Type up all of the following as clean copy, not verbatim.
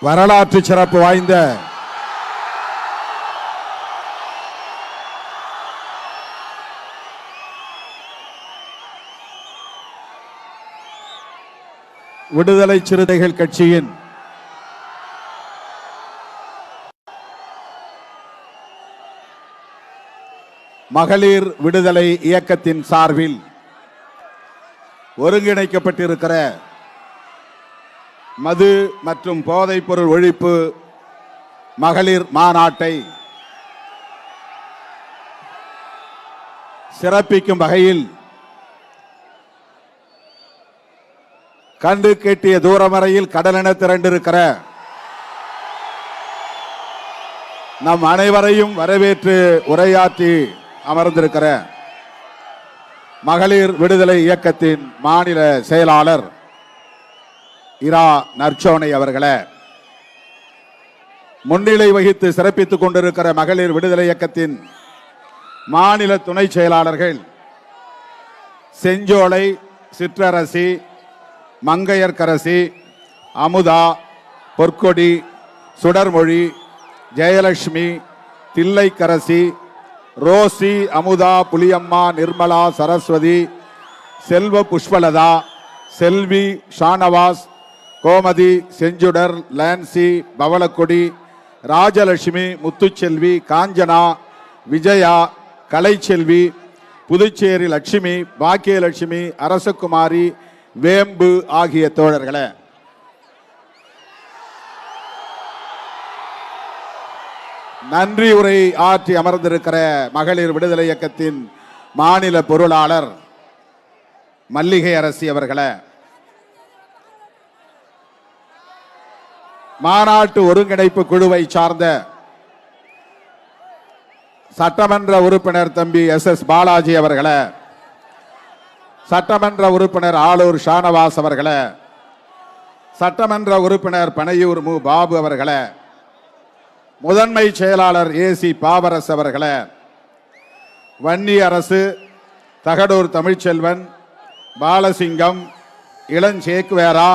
வரலாற்று சிறப்பு வாய்ந்த விடுதலை சிறுத்தைகள் கட்சியின் மகளிர் விடுதலை இயக்கத்தின் சார்பில் ஒருங்கிணைக்கப்பட்டிருக்கிற மது மற்றும் போதைப்பொருள் ஒழிப்பு மகளிர் மாநாட்டை சிறப்பிக்கும் வகையில் கண்டு கேட்டிய தூரம் வரையில் கடலென திரண்டிருக்கிற நம் அனைவரையும் வரவேற்று உரையாற்றி அமர்ந்திருக்கிற மகளிர் விடுதலை இயக்கத்தின் மாநில செயலாளர் இரா நற்சோனை அவர்களே, முன்னிலை வகித்து சிறப்பித்துக் கொண்டிருக்கிற மகளிர் விடுதலை இயக்கத்தின் மாநில துணை செயலாளர்கள் செஞ்சோலை, சிற்றரசி, மங்கையர்கரசி, அமுதா, பொற்கொடி, சுடர்மொழி, ஜெயலட்சுமி, தில்லைக்கரசி, ரோசி, அமுதா, புலியம்மா, நிர்மலா, சரஸ்வதி, செல்வ புஷ்பலதா, செல்வி, ஷானவாஸ், கோமதி, செஞ்சுடர், லான்சி, பவளக்கொடி, ராஜலட்சுமி, முத்துச்செல்வி, காஞ்சனா, விஜயா, கலைச்செல்வி, புதுச்சேரி லட்சுமி, பாக்கியலட்சுமி, அரசகுமாரி, வேம்பு ஆகிய தோழர்களே, நன்றி உரை ஆற்றி அமர்ந்திருக்கிற மகளிர் விடுதலை இயக்கத்தின் மாநில பொருளாளர் மல்லிகை அரசி அவர்களே, மாநாட்டு ஒருங்கிணைப்பு குழுவை சார்ந்த சட்டமன்ற உறுப்பினர் தம்பி SS பாலாஜி அவர்களே, சட்டமன்ற உறுப்பினர் ஆளூர் ஷானவாஸ் அவர்களே, சட்டமன்ற உறுப்பினர் பனையூர் மு பாபு அவர்களே, முதன்மை செயலாளர் AC பாவரசு அவர்களே, வன்னி அரசு, தகடூர் தமிழ்ச்செல்வன், பாலசிங்கம், இளஞ்சேக்குவேரா,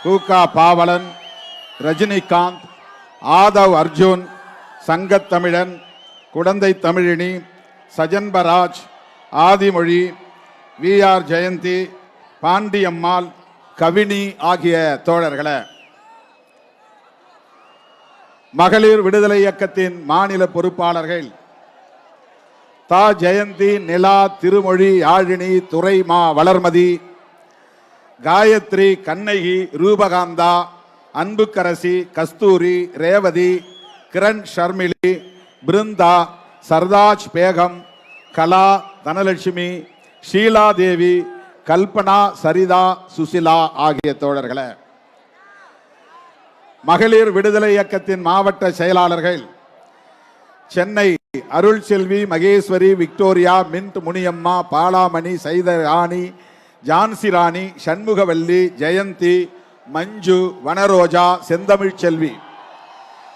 கூகா பாவலன், ரஜினிகாந்த், ஆதவ் அர்ஜுன், சங்கத்தமிழன், குடந்தை தமிழினி, சஜன்பராஜ், ஆதிமொழி, VR ஜெயந்தி, பாண்டியம்மாள், கவினி ஆகிய தோழர்களே, மகளிர் விடுதலை இயக்கத்தின் மாநில பொறுப்பாளர்கள் தா ஜெயந்தி, நிலா, திருமொழி, யாழினி, துரைமா, வளர்மதி, காயத்ரி, கண்ணகி, ரூபகாந்தா, அன்புக்கரசி, கஸ்தூரி, ரேவதி, கிரண் ஷர்மிலி, பிருந்தா, சர்தாஜ் பேகம், கலா, தனலட்சுமி, ஷீலா தேவி, கல்பனா, சரிதா, சுசிலா ஆகிய தோழர்களே, மகளிர் விடுதலை இயக்கத்தின் மாவட்ட செயலாளர்கள் சென்னை அருள் செல்வி, மகேஸ்வரி, விக்டோரியா, மின்ட் முனியம்மா, பாலாமணி, சைதராணி, ஜான்சி ராணி, சண்முகவல்லி, ஜெயந்தி, மஞ்சு, வனரோஜா, செந்தமிழ் செல்வி,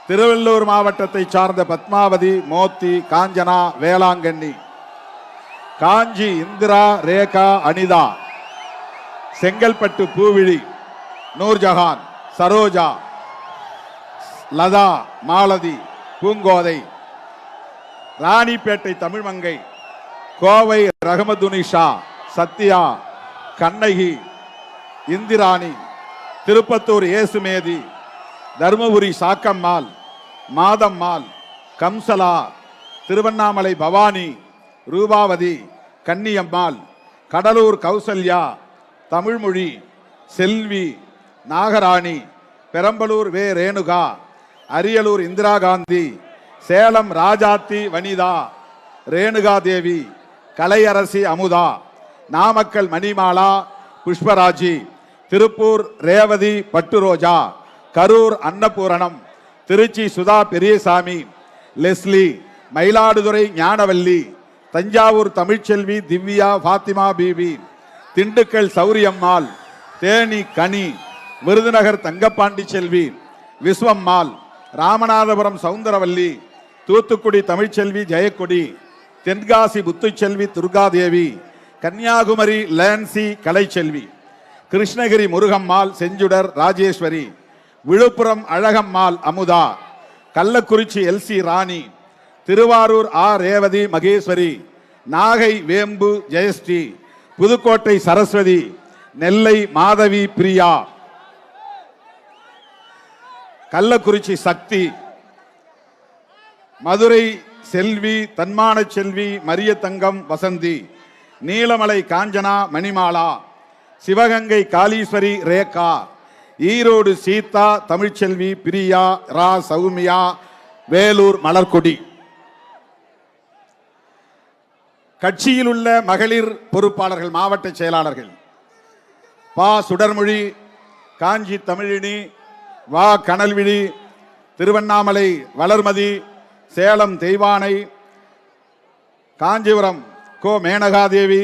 திருவள்ளூர் மாவட்டத்தை சார்ந்த பத்மாவதி, மோத்தி, காஞ்சனா, வேளாங்கண்ணி, காஞ்சி, இந்திரா, ரேகா, அனிதா, செங்கல்பட்டு பூவிழி, நூர்ஜஹான், சரோஜா, லதா, மாலதி, பூங்கோதை, ராணிப்பேட்டை தமிழ்மங்கை, கோவை ரஹமதுனிஷா, சத்யா, கண்ணகி, இந்திராணி, திருப்பத்தூர் ஏசுமேதி, தர்மபுரி சாக்கம்மாள், மாதம்மாள், கம்சலா, திருவண்ணாமலை பவானி, ரூபாவதி, கன்னியம்மாள், கடலூர் கௌசல்யா, தமிழ்மொழி, செல்வி, நாகராணி, பெரம்பலூர் வே ரேணுகா, அரியலூர் இந்திரா காந்தி, சேலம் ராஜாத்தி வனிதா, ரேணுகா தேவி, கலையரசி அமுதா, நாமக்கல் மணிமாலா, புஷ்பராஜி, திருப்பூர் ரேவதி பட்டுரோஜா, கரூர் அன்னபூரணம், திருச்சி சுதா பெரியசாமி, லெஸ்லி, மயிலாடுதுறை ஞானவல்லி, தஞ்சாவூர் தமிழ்ச்செல்வி திவ்யா பாத்திமா பீபி, திண்டுக்கல் சௌரியம்மாள், தேனி கனி, விருதுநகர் தங்கப்பாண்டி செல்வி, விஸ்வம்மாள், ராமநாதபுரம் சவுந்தரவல்லி, தூத்துக்குடி தமிழ்ச்செல்வி ஜெயக்கொடி, தென்காசி புத்துச்செல்வி துர்காதேவி, கன்னியாகுமரி லான்சி கலைச்செல்வி, கிருஷ்ணகிரி முருகம்மாள், செஞ்சுடர் ராஜேஸ்வரி, விழுப்புரம் அழகம்மாள் அமுதா, கள்ளக்குறிச்சி எல்சி ராணி, திருவாரூர் ரேவதி மகேஸ்வரி, நாகை வேம்பு ஜெயஸ்ரீ, புதுக்கோட்டை சரஸ்வதி, நெல்லை மாதவி பிரியா, கள்ளக்குறிச்சி சக்தி, மதுரை செல்வி, தன்மான செல்வி, மரியத்தங்கம் வசந்தி, நீலமலை காஞ்சனா மணிமாலா, சிவகங்கை காளீஸ்வரி ரேகா, ஈரோடு சீதா, தமிழ்ச்செல்வி பிரியா, ரா சௌமியா, வேலூர் மலர்கொடி. கட்சியில் உள்ள மகளிர் பொறுப்பாளர்கள் மாவட்ட செயலாளர்கள்: பா சுடர்மொழி, காஞ்சி தமிழினி, வா கனல்விழி, திருவண்ணாமலை வளர்மதி, சேலம் தெய்வானை, காஞ்சிபுரம் கோ மேனகாதேவி,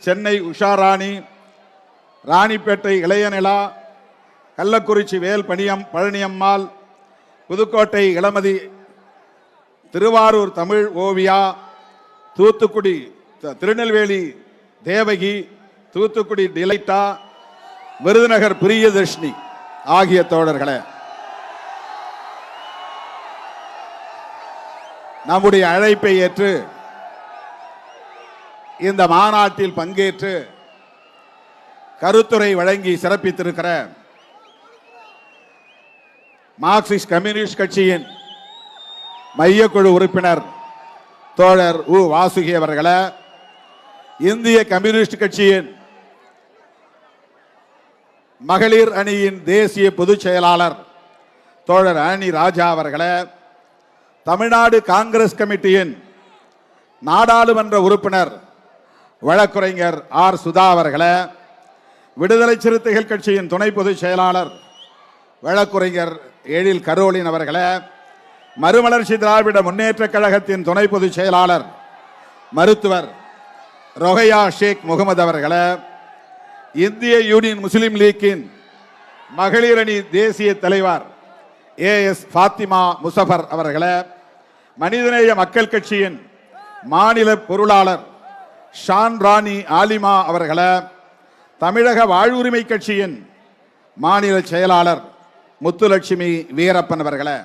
சென்னை உஷாராணி, ராணிப்பேட்டை இளையநிலா, கள்ளக்குறிச்சி வேல் பழனியம்மாள், புதுக்கோட்டை இளமதி, திருவாரூர் தமிழ் ஓவியா, தூத்துக்குடி திருநெல்வேலி தேவகி, தூத்துக்குடி டிலைட்டா, விருதுநகர் பிரியதர்ஷினி ஆகிய தோழர்களே, நம்முடைய அழைப்பை ஏற்று இந்த மாநாட்டில் பங்கேற்று கருத்துரை வழங்கி சிறப்பித்திருக்கிற மார்க்சிஸ்ட் கம்யூனிஸ்ட் கட்சியின் மையக்குழு உறுப்பினர் தோழர் வாசுகி அவர்களே, இந்திய கம்யூனிஸ்ட் கட்சியின் மகளிர் அணியின் தேசிய பொதுச் செயலாளர் தோழர் ஆனி ராஜா அவர்களே, தமிழ்நாடு காங்கிரஸ் கமிட்டியின் நாடாளுமன்ற உறுப்பினர் வழக்குரைஞர் சுதா அவர்களே, விடுதலை சிறுத்தைகள் கட்சியின் துணை பொதுச் செயலாளர் வழக்குரைஞர் எழில் கரோலின் அவர்களே, மறுமலர்ச்சி திராவிட முன்னேற்ற கழகத்தின் துணை பொதுச் செயலாளர் மருத்துவர் ரொஹையா ஷேக் முகமது அவர்களே, இந்திய யூனியன் முஸ்லிம் லீக்கின் மகளிர் அணி தேசிய தலைவர் AS ஃபாத்திமா முசஃபர் அவர்களே, மனிதநேய மக்கள் கட்சியின் மாநில பொருளாளர் ஷான் ராணி ஆலிமா அவர்களே, தமிழக வாழ்வுரிமை கட்சியின் மாநில செயலாளர் முத்துலட்சுமி வீரப்பன் அவர்களே,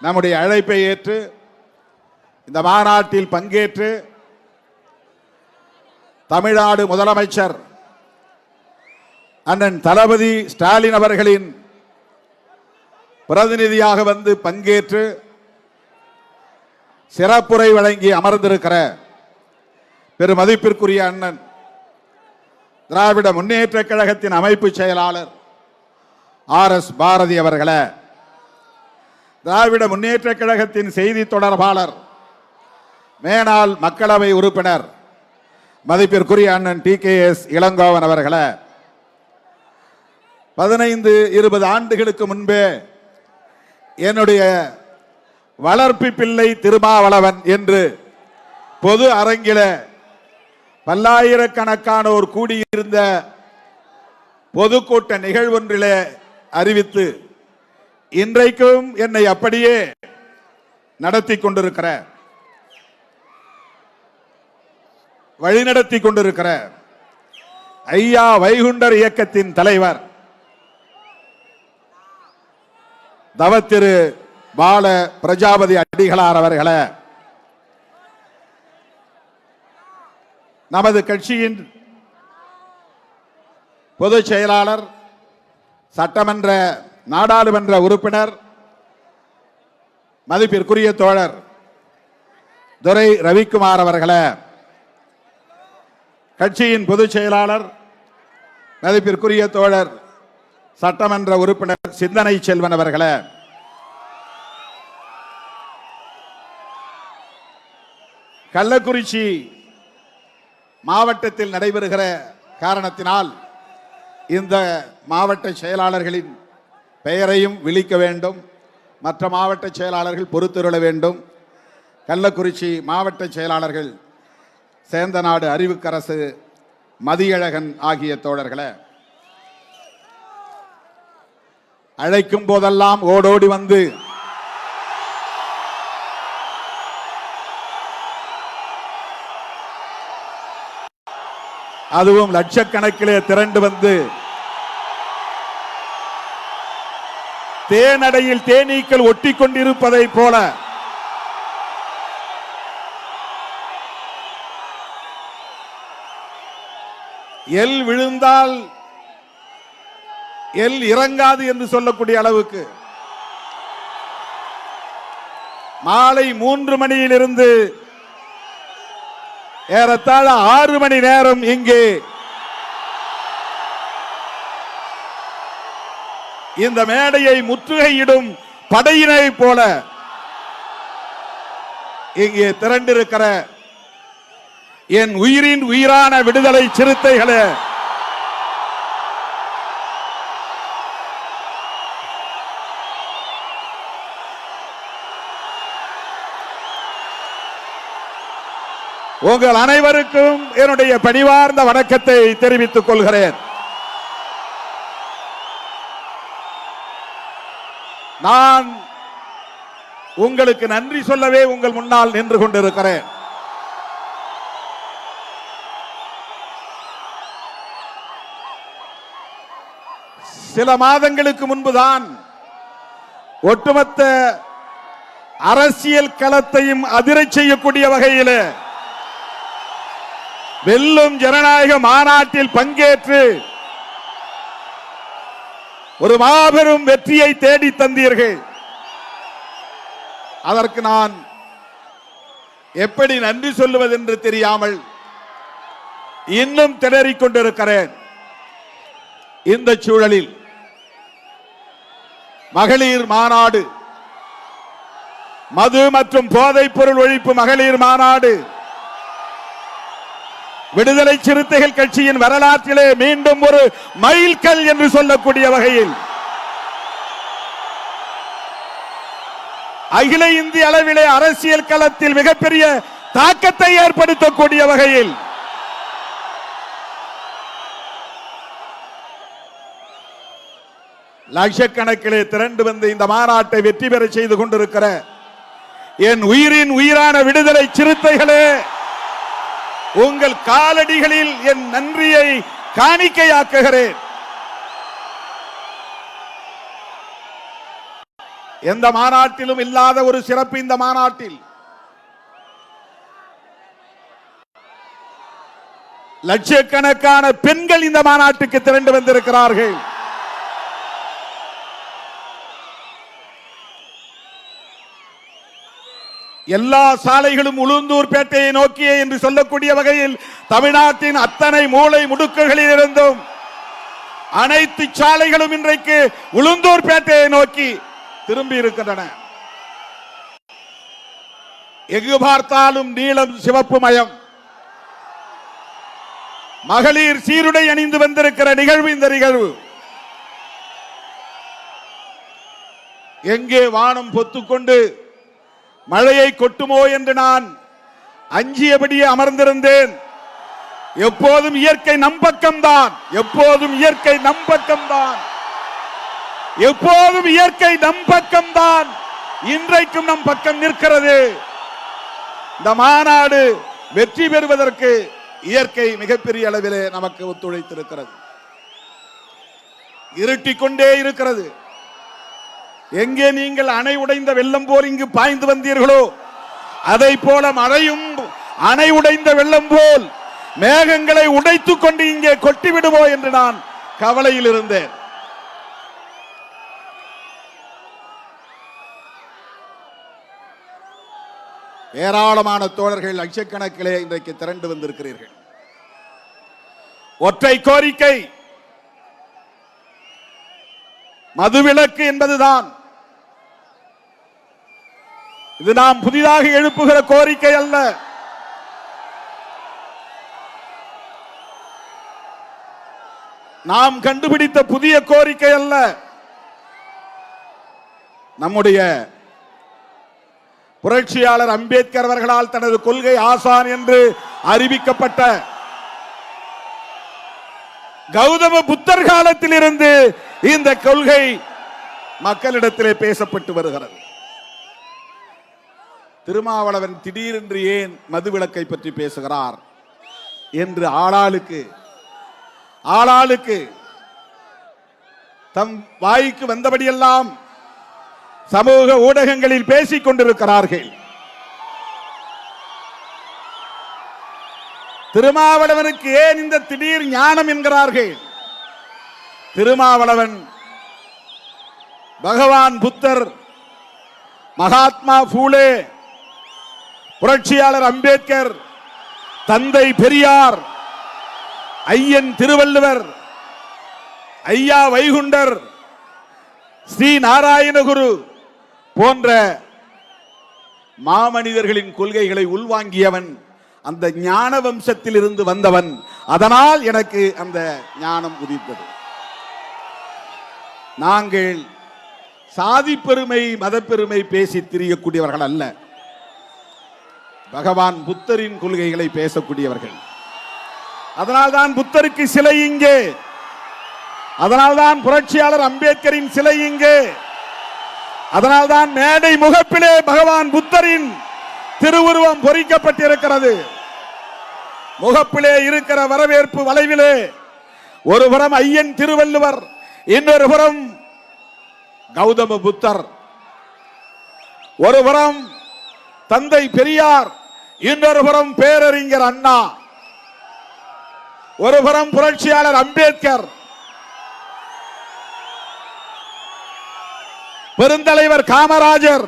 நம்முடைய அழைப்பை ஏற்று இந்த மாநாட்டில் பங்கேற்று தமிழ்நாடு முதலமைச்சர் அண்ணன் தளபதி ஸ்டாலின் அவர்களின் பிரதிநிதியாக வந்து பங்கேற்று சிறப்புரை வழங்கி அமர்ந்திருக்கிற பெருமதிப்பிற்குரிய அண்ணன் திராவிட முன்னேற்ற கழகத்தின் அமைப்பு செயலாளர் RS பாரதி அவர்களே, திராவிட முன்னேற்ற கழகத்தின் செய்தி தொடர்பாளர் மேனாள் மக்களவை உறுப்பினர் மதிப்பிற்குரிய அண்ணன் TKS இளங்கோவன் அவர்களே, 15-20 ஆண்டுகளுக்கு முன்பே என்னுடைய வளர்ப்பு பிள்ளை திருமாவளவன் என்று பொது அரங்கில பல்லாயிரக்கணக்கானோர் கூடியிருந்த பொதுக்கூட்ட நிகழ்வொன்றிலே அறிவித்து இன்றைக்கும் என்னை அப்படியே நடத்தி கொண்டிருக்கிற வழிநடத்தி கொண்டிருக்கிற ஐயா வைகுண்டர் இயக்கத்தின் தலைவர் தவத்திரு பால பிரஜாபதி அடிகளார் அவர்களே, நமது கட்சியின் பொதுச் செயலாளர், சட்டமன்ற நாடாளுமன்ற உறுப்பினர் மதிப்பிற்குரிய தோழர் துரை ரவிக்குமார் அவர்களே, கட்சியின் பொதுச் செயலாளர் மதிப்பிற்குரிய தோழர் சட்டமன்ற உறுப்பினர் சிந்தனை செல்வன் அவர்களே, கள்ளக்குறிச்சி மாவட்டத்தில் நடைபெறுகிற காரணத்தினால் இந்த மாவட்ட செயலாளர்களின் பெயரையும் விழிக்க வேண்டும், மற்ற மாவட்ட செயலாளர்கள் பொறுத்துருள வேண்டும். கள்ளக்குறிச்சி மாவட்ட செயலாளர்கள் சேந்தநாடு அறிவுக்கரசு, மதியழகன் ஆகிய தோழர்களே, அழைக்கும் போதெல்லாம் ஓடோடி வந்து அதுவும் லட்சக்கணக்கிலே திரண்டு வந்து தேனடையில் தேனீக்கள் ஒட்டி கொண்டிருப்பதை போல எல் விழுந்தால் எல் இறங்காது என்று சொல்லக்கூடிய அளவுக்கு மாலை 3 மணியிலிருந்து ஏறத்தாழ 6 மணி நேரம் இங்கே இந்த மேடையை முற்றுகையிடும் படையினை போல இங்கே திரண்டிருக்கிற என் உயிரின் உயிரான விடுதலை சிறுத்தைகளே, உங்கள் அனைவருக்கும் என்னுடைய பணிவார்ந்த வணக்கத்தை தெரிவித்துக் கொள்கிறேன். நான் உங்களுக்கு நன்றி சொல்லவே உங்கள் முன்னால் நின்று கொண்டிருக்கிறேன். சில மாதங்களுக்கு முன்புதான் ஒட்டுமொத்த அரசியல் களத்தையும் அதிரச் செய்யக்கூடிய வகையில் வெல்லும் ஜனநாயக மாநாட்டில் பங்கேற்று ஒரு மாபெரும் வெற்றியை தேடி தந்தீர்கள். அதற்கு நான் எப்படி நன்றி சொல்லுவது என்று தெரியாமல் இன்னும் திணறிக் கொண்டிருக்கிறேன். இந்த சூழலில் மகளிர் மாநாடு, மது மற்றும் போதைப் பொருள் ஒழிப்பு மகளிர் மாநாடு விடுதலை சிறுத்தைகள் கட்சியின் வரலாற்றிலே மீண்டும் ஒரு மைல்கல் என்று சொல்லக்கூடிய வகையில் அகில இந்திய அளவிலே அரசியல் களத்தில் மிகப்பெரிய தாக்கத்தை ஏற்படுத்தக்கூடிய வகையில் லட்சக்கணக்கிலே திரண்டு வந்து இந்த மாநாட்டை வெற்றி பெற செய்து கொண்டிருக்கிற என் உயிரின் உயிரான விடுதலை சிறுத்தைகளே, உங்கள் காலடிகளில் என் நன்றியை காணிக்கையாக்குகிறேன். எந்த மாநாட்டிலும் இல்லாத ஒரு சிறப்பு இந்த மாநாட்டில் லட்சக்கணக்கான பெண்கள் இந்த மாநாட்டுக்கு திரண்டு வந்திருக்கிறார்கள். எல்லா சாலைகளும் உளுந்தூர் பேட்டையை நோக்கியே என்று சொல்லக்கூடிய வகையில் தமிழ்நாட்டின் அத்தனை மூலை முடுக்குகளில் இருந்தும் அனைத்து சாலைகளும் இன்றைக்கு உளுந்தூர் பேட்டையை நோக்கி திரும்பி இருக்கின்றன. எங்கு பார்த்தாலும் நீலம் சிவப்பு மயம். மகளிர் சீருடை அணிந்து வந்திருக்கிற நிகழ்வு இந்த நிகழ்வு. எங்கே வானம் பொத்துக்கொண்டு மழையை கொட்டுமோ என்று நான் அஞ்சியபடியே அமர்ந்திருந்தேன். எப்போதும் இயற்கை நம்பக்கம்தான், எப்போதும் இயற்கை நம்பக்கம்தான், எப்போதும் இயற்கை நம்பக்கம்தான். இன்றைக்கும் நம் பக்கம் நிற்கிறது. இந்த மாநாடு வெற்றி பெறுவதற்கு இயற்கை மிகப்பெரிய அளவிலே நமக்கு ஒத்துழைத்திருக்கிறது. இருட்டிக் கொண்டே இருக்கிறது. எங்கே நீங்கள் அணை உடைந்த வெள்ளம் போல் இங்கு பாய்ந்து வந்தீர்களோ அதை போல மழையும் அணை உடைந்த வெள்ளம் போல் மேகங்களை உடைத்துக் கொண்டு இங்கே கொட்டிவிடுமோ என்று நான் கவலையில் இருந்தேன். ஏராளமான தோழர்கள் லட்சக்கணக்கிலே இன்றைக்கு திரண்டு வந்திருக்கிறீர்கள். ஒற்றை கோரிக்கை மதுவிலக்கு என்பதுதான். இது நாம் புதிதாக எழுப்புகிற கோரிக்கை அல்ல. நாம் கண்டுபிடித்த புதிய கோரிக்கை அல்ல. நம்முடைய புரட்சியாளர் அம்பேத்கர் அவர்களால் தனது கொள்கை ஆசான் என்று அறிவிக்கப்பட்ட கௌதம புத்தர் காலத்தில் இருந்து இந்த கொள்கை மக்களிடத்திலே பேசப்பட்டு வருகிறது. திருமாவளவன் திடீரென்று ஏன் மதுவிலக்கை பற்றி பேசுகிறார் என்று ஆளாளுக்கு தம் வாய்க்கு வந்தபடியெல்லாம் சமூக ஊடகங்களில் பேசிக் கொண்டிருக்கிறார்கள். திருமாவளவனுக்கு ஏன் இந்த திடீர் ஞானம் என்கிறார்கள்? திருமாவளவன் பகவான் புத்தர், மகாத்மா பூலே, புரட்சியாளர் அம்பேத்கர், தந்தை பெரியார், ஐயன் திருவள்ளுவர், ஐயா வைகுண்டர், ஸ்ரீ நாராயணகுரு போன்ற மாமனிதர்களின் கொள்கைகளை உள்வாங்கியவன். அந்த ஞான வம்சத்தில் இருந்து வந்தவன். அதனால் எனக்கு அந்த ஞானம் உதித்தது. நாங்கள் சாதி பெருமை மதப்பெருமை பேசி திரியக்கூடியவர்கள் அல்ல. பகவான் புத்தரின் கொள்கைகளை பேசக்கூடியவர்கள். அதனால்தான் புத்தருக்கு சிலை இங்கே, அதனால்தான் புரட்சியாளர் அம்பேத்கரின் சிலை இங்கே, அதனால்தான் மேடை முகப்பிலே பகவான் புத்தரின் திருவுருவம் பொறிக்கப்பட்டிருக்கிறது. முகப்பிலே இருக்கிற வரவேற்பு வளைவிலே ஒருபுறம் ஐயன் திருவள்ளுவர், இன்னொரு புறம் கௌதம புத்தர், ஒருபுறம் தந்தை பெரியார், இன்னொரு புறம் பேரறிஞர் அண்ணா, ஒருபுறம் புரட்சியாளர் அம்பேத்கர், பெருந்தலைவர் காமராஜர்.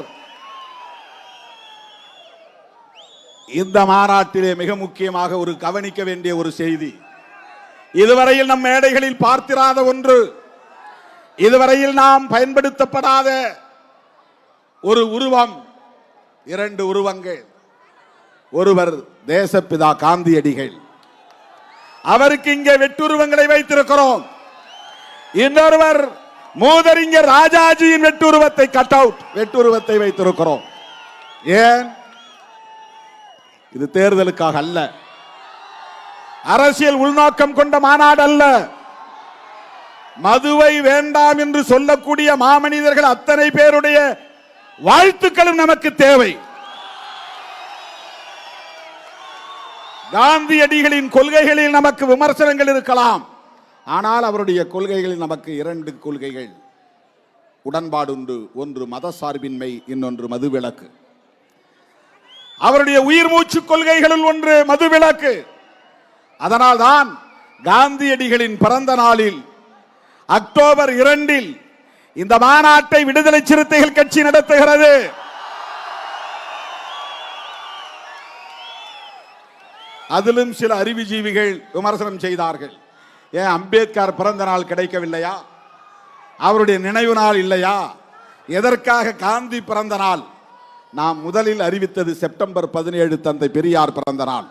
இந்த மாநாட்டிலே மிக முக்கியமாக ஒரு கவனிக்க வேண்டிய ஒரு செய்தி, இதுவரையில் நம் மேடைகளில் பார்த்திராத ஒன்று, இதுவரையில் நாம் பயன்படுத்தப்படாத ஒரு உருவம், இரண்டு உருவங்கள். ஒருவர் தேசப்பிதா காந்தியடிகள், அவருக்கு இங்கே வெட்டுருவங்களை வைத்திருக்கிறோம். இன்னொருவர் மூதறிஞர் ராஜாஜியின் வெட்டுருவத்தை, கட் அவுட் வெட்டுருவத்தை வைத்திருக்கிறோம். ஏன்? இது தேர்தலுக்காக அல்ல, அரசியல் உள்நோக்கம் கொண்ட மாநாடு அல்ல. மதுவை வேண்டாம் என்று சொல்லக்கூடிய மாமனிதர்கள் அத்தனை பேருடைய வாழ்த்துக்களும் நமக்கு தேவை. காந்தியடிகளின் கொள்கைகளில் நமக்கு விமர்சனங்கள் இருக்கலாம், ஆனால் அவருடைய கொள்கைகளில் நமக்கு இரண்டு கொள்கைகள் உடன்பாடு உண்டு. ஒன்று மத சார்பின்மை, இன்னொன்று மதுவிலக்கு. அவருடைய உயிர் மூச்சு கொள்கைகளில் ஒன்று மதுவிலக்கு. அதனால்தான் காந்தியடிகளின் பிறந்த நாளில் அக்டோபர் 2 இந்த மாநாட்டை விடுதலை சிறுத்தைகள் கட்சி நடத்துகிறது. அதிலும் சில அறிவுஜீவிகள் விமர்சனம் செய்தார்கள். ஏன் அம்பேத்கர் பிறந்த நாள் கிடைக்கவில்லையா? அவருடைய நினைவு நாள் இல்லையா? எதற்காக காந்தி பிறந்த நாள்? நாம் முதலில் அறிவித்தது செப்டம்பர் 17 தந்தை பெரியார் பிறந்த நாள்.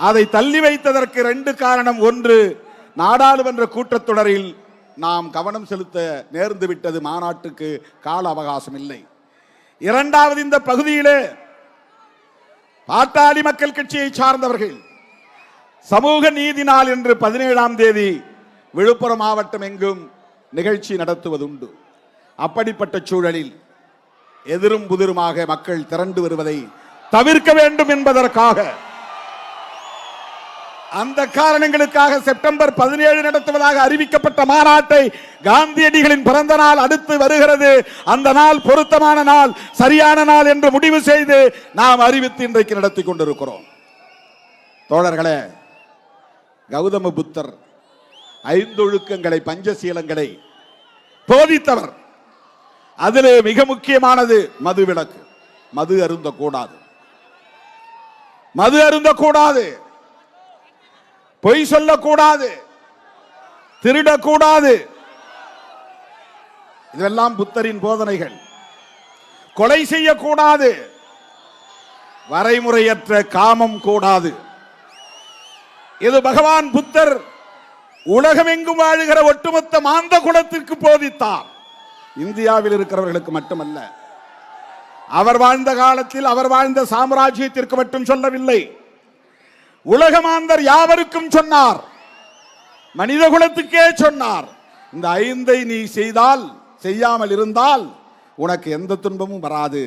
அதை தள்ளி வைத்ததற்கு 2 காரணம். ஒன்று, நாடாளுமன்ற கூட்டத்தொடரில் நாம் கவனம் செலுத்த நேர்ந்து விட்டது, மாநாட்டுக்கு கால அவகாசம் இல்லை. இரண்டாவது, இந்த பகுதியிலே பாட்டாளி மக்கள் கட்சியை சார்ந்தவர்கள் சமூக நீதி நாள் என்று 17ஆம் தேதி விழுப்புரம் மாவட்டம் எங்கும் நிகழ்ச்சி நடத்துவதுண்டு. அப்படிப்பட்ட சூழலில் எதிரும் புதிருமாக மக்கள் திரண்டு வருவதை தவிர்க்க வேண்டும் என்பதற்காக, அந்த காரணங்களுக்காக செப்டம்பர் 17 நடத்துவதாக அறிவிக்கப்பட்ட மாநாட்டை காந்தியடிகளின் பிறந்த நாள் அடுத்து வருகிறது. அந்த நாள் பொருத்தமான நாள், சரியான நாள் என்று முடிவு செய்து நாம் அறிவித்து இன்றைக்கு நடத்தி கொண்டிருக்கிறோம். தோழர்களே, கௌதம புத்தர் 5 ஒழுக்கங்களை, பஞ்சசீலங்களை போதித்தவர். அதிலே மிக முக்கியமானது மதுவிலக்கு. மது அருந்தக்கூடாது, மது அருந்தக்கூடாது, பொய் சொல்லக்கூடாது, திருடக்கூடாது. இதெல்லாம் புத்தரின் போதனைகள். கொலை செய்யக்கூடாது, வரைமுறையற்ற காமம் கூடாது. இது பகவான் புத்தர் உலகமெங்கும் வாழுகிற ஒட்டுமொத்த மாந்த குலத்திற்கு போதித்தார். இந்தியாவில் இருக்கிறவர்களுக்கு மட்டுமல்ல, அவர் வாழ்ந்த காலத்தில் அவர் வாழ்ந்த சாம்ராஜ்யத்திற்கு மட்டும் சொல்லவில்லை, உலகமாந்தர் யாவருக்கும் சொன்னார், மனித குலத்துக்கே சொன்னார். இந்த 5ஐ நீ செய்தால், செய்யாமல் இருந்தால் உனக்கு எந்த துன்பமும் வராது.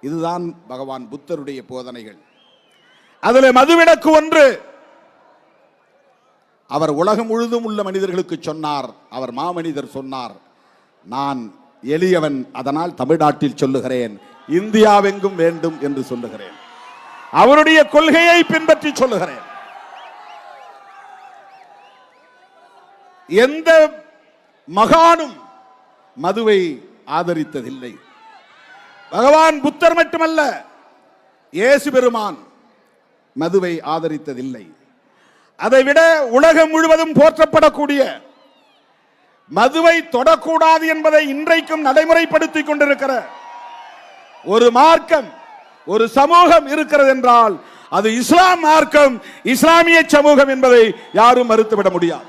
இதுதான் பகவான் புத்தருடைய போதனைகள். அதில் மதுவிலக்கு ஒன்று. அவர் உலகம் முழுதும் உள்ள மனிதர்களுக்கு சொன்னார். அவர் மாமனிதர் சொன்னார், நான் எளியவன். அதனால் தமிழ்நாட்டில் சொல்லுகிறேன், இந்தியாவெங்கும் வேண்டும் என்று சொல்லுகிறேன். அவருடைய கொள்கையை பின்பற்றி சொல்லுகிறேன். எந்த மகானும் மதுவை ஆதரித்ததில்லை. பகவான் புத்தர் மட்டுமல்ல, இயேசு பெருமான் மதுவை ஆதரித்ததில்லை. அதைவிட உலகம் முழுவதும் போற்றப்படக்கூடிய மதுவை தொடக்கூடாது என்பதை இன்றைக்கும் நடைமுறைப்படுத்திக் கொண்டிருக்கிற ஒரு மார்க்கம், ஒரு சமூகம் இருக்கிறது என்றால் அது இஸ்லாம் மார்க்கம், இஸ்லாமிய சமூகம் என்பதை யாரும் மறுத்துவிட முடியாது.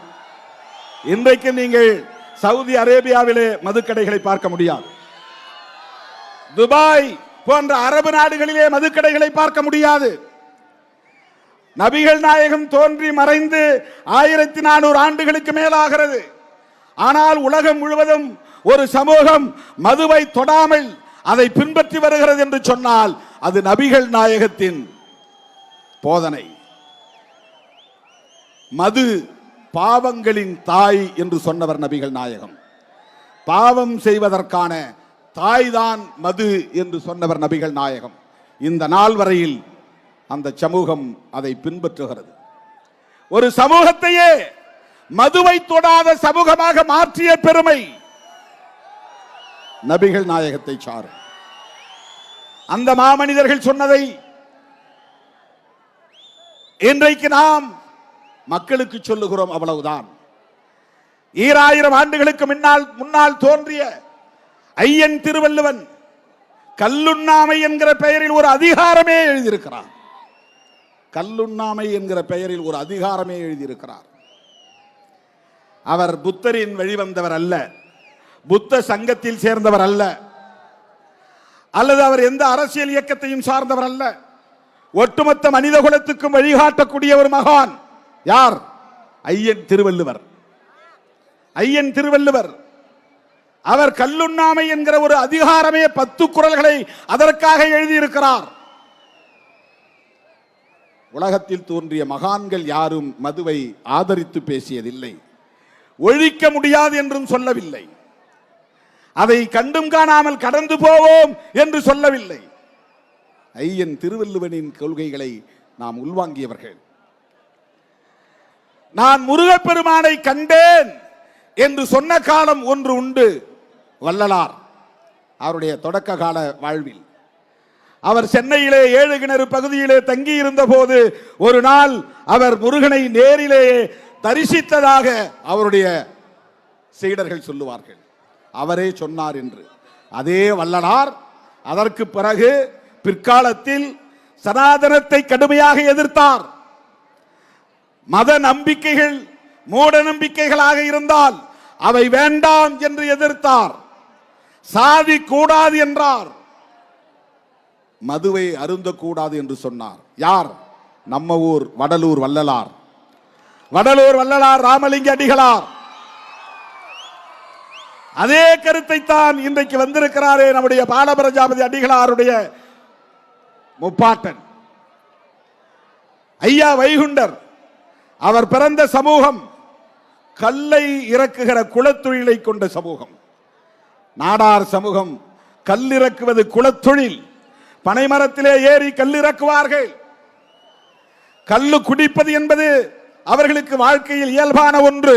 இன்றைக்கு நீங்கள் சவுதி அரேபியாவிலே மதுக்கடைகளை பார்க்க முடியாது. துபாய் போன்ற அரபு நாடுகளிலே மதுக்கடைகளை பார்க்க முடியாது. நபிகள் நாயகம் தோன்றி மறைந்து 1400 ஆண்டுகளுக்கு மேலாகிறது. ஆனால் உலகம் முழுவதும் ஒரு சமூகம் மதுவை தொடாமல் அதை பின்பற்றி வருகிறது என்று சொன்னால் அது நபிகள் நாயகத்தின் போதனை. மது பாவங்களின் தாய் என்று சொன்னவர் நபிகள் நாயகம். பாவம் செய்வதற்கான தாய்தான் மது என்று சொன்னவர் நபிகள் நாயகம். இந்த நாள் வரையில் அந்த சமூகம் அதை பின்பற்றுகிறது. ஒரு சமூகத்தையே மதுவை தொடாத சமூகமாக மாற்றிய பெருமை நபிகள் நாயகத்தை சாரும். அந்த மாமனிதர்கள் சொன்னதை இன்றைக்கு நாம் மக்களுக்கு சொல்லுகிறோம், அவ்வளவுதான். 2000 ஆண்டுகளுக்கு முன்னால் தோன்றிய ஐயன் திருவள்ளுவன் கல்லுண்ணாமை என்கிற பெயரில் ஒரு அதிகாரமே எழுதியிருக்கிறார். கல்லுண்ணாமை என்கிற பெயரில் ஒரு அதிகாரமே எழுதியிருக்கிறார். அவர் புத்தரின் வழிவந்தவர் அல்ல, புத்த சங்கத்தில் சேர்ந்தவர் அல்ல, அல்லது அவர் எந்த அரசியல் இயக்கத்தையும் சார்ந்தவர் அல்ல. ஒட்டுமொத்த மனித குலத்துக்கும் வழிகாட்டக்கூடிய ஒரு மகான். யார்? ஐயன் திருவள்ளுவர். ஐயன் திருவள்ளுவர் அவர் கல்லுண்ணாமை என்கிற ஒரு அதிகாரமே 10 குறள்களை அதற்காக எழுதியிருக்கிறார். உலகத்தில் தோன்றிய மகான்கள் யாரும் மதுவை ஆதரித்து பேசியதில்லை. ஒழிக்க முடியாது என்றும் சொல்லவில்லை. அதை கண்டும் காணாமல் கடந்து போவோம் என்று சொல்லவில்லை. ஐயன் திருவள்ளுவனின் கொள்கைகளை நாம் உள்வாங்கியவர்கள். நான் முருகப்பெருமானை கண்டேன் என்று சொன்ன காலம் ஒன்று உண்டு. வள்ளலார் அவருடைய தொடக்க கால வாழ்வில் அவர் சென்னையிலே 7 கிணறு பகுதியிலே தங்கி இருந்த போது ஒரு நாள் அவர் முருகனை நேரிலேயே தரிசித்ததாக அவருடைய சீடர்கள் சொல்லுவார்கள். அவரே சொன்னார் என்று. அதே வள்ளலார் அதற்கு பிறகு பிற்காலத்தில் சனாதனத்தை கடுமையாக எதிர்த்தார். மத நம்பிக்கைகள் மூட நம்பிக்கைகளாக இருந்தால் அவை வேண்டாம் என்று எதிர்த்தார். சாதி கூடாது என்றார். மதுவை அருந்தக்கூடாது என்று சொன்னார். யார்? நம்ம ஊர் வடலூர் வள்ளலார். வடலூர் வள்ளலார் ராமலிங்க அடிகளார். அதே கருத்தை தான் இன்றைக்கு வந்திருக்கிறாரே நம்முடைய பாலபிரஜாபதி அடிகளாருடைய முப்பாட்டன் ஐயா வைகுண்டர். அவர் பிறந்த சமூகம் கல்லை இறக்குகிற குலத்தொழிலை கொண்ட சமூகம். நாடார் சமூகம் கல்லிறக்குவது குலத்தொழில். பனைமரத்திலே ஏறி கல்லிறக்குவார்கள். கல்லு குடிப்பது என்பது அவர்களுக்கு வாழ்க்கையில் இயல்பான ஒன்று.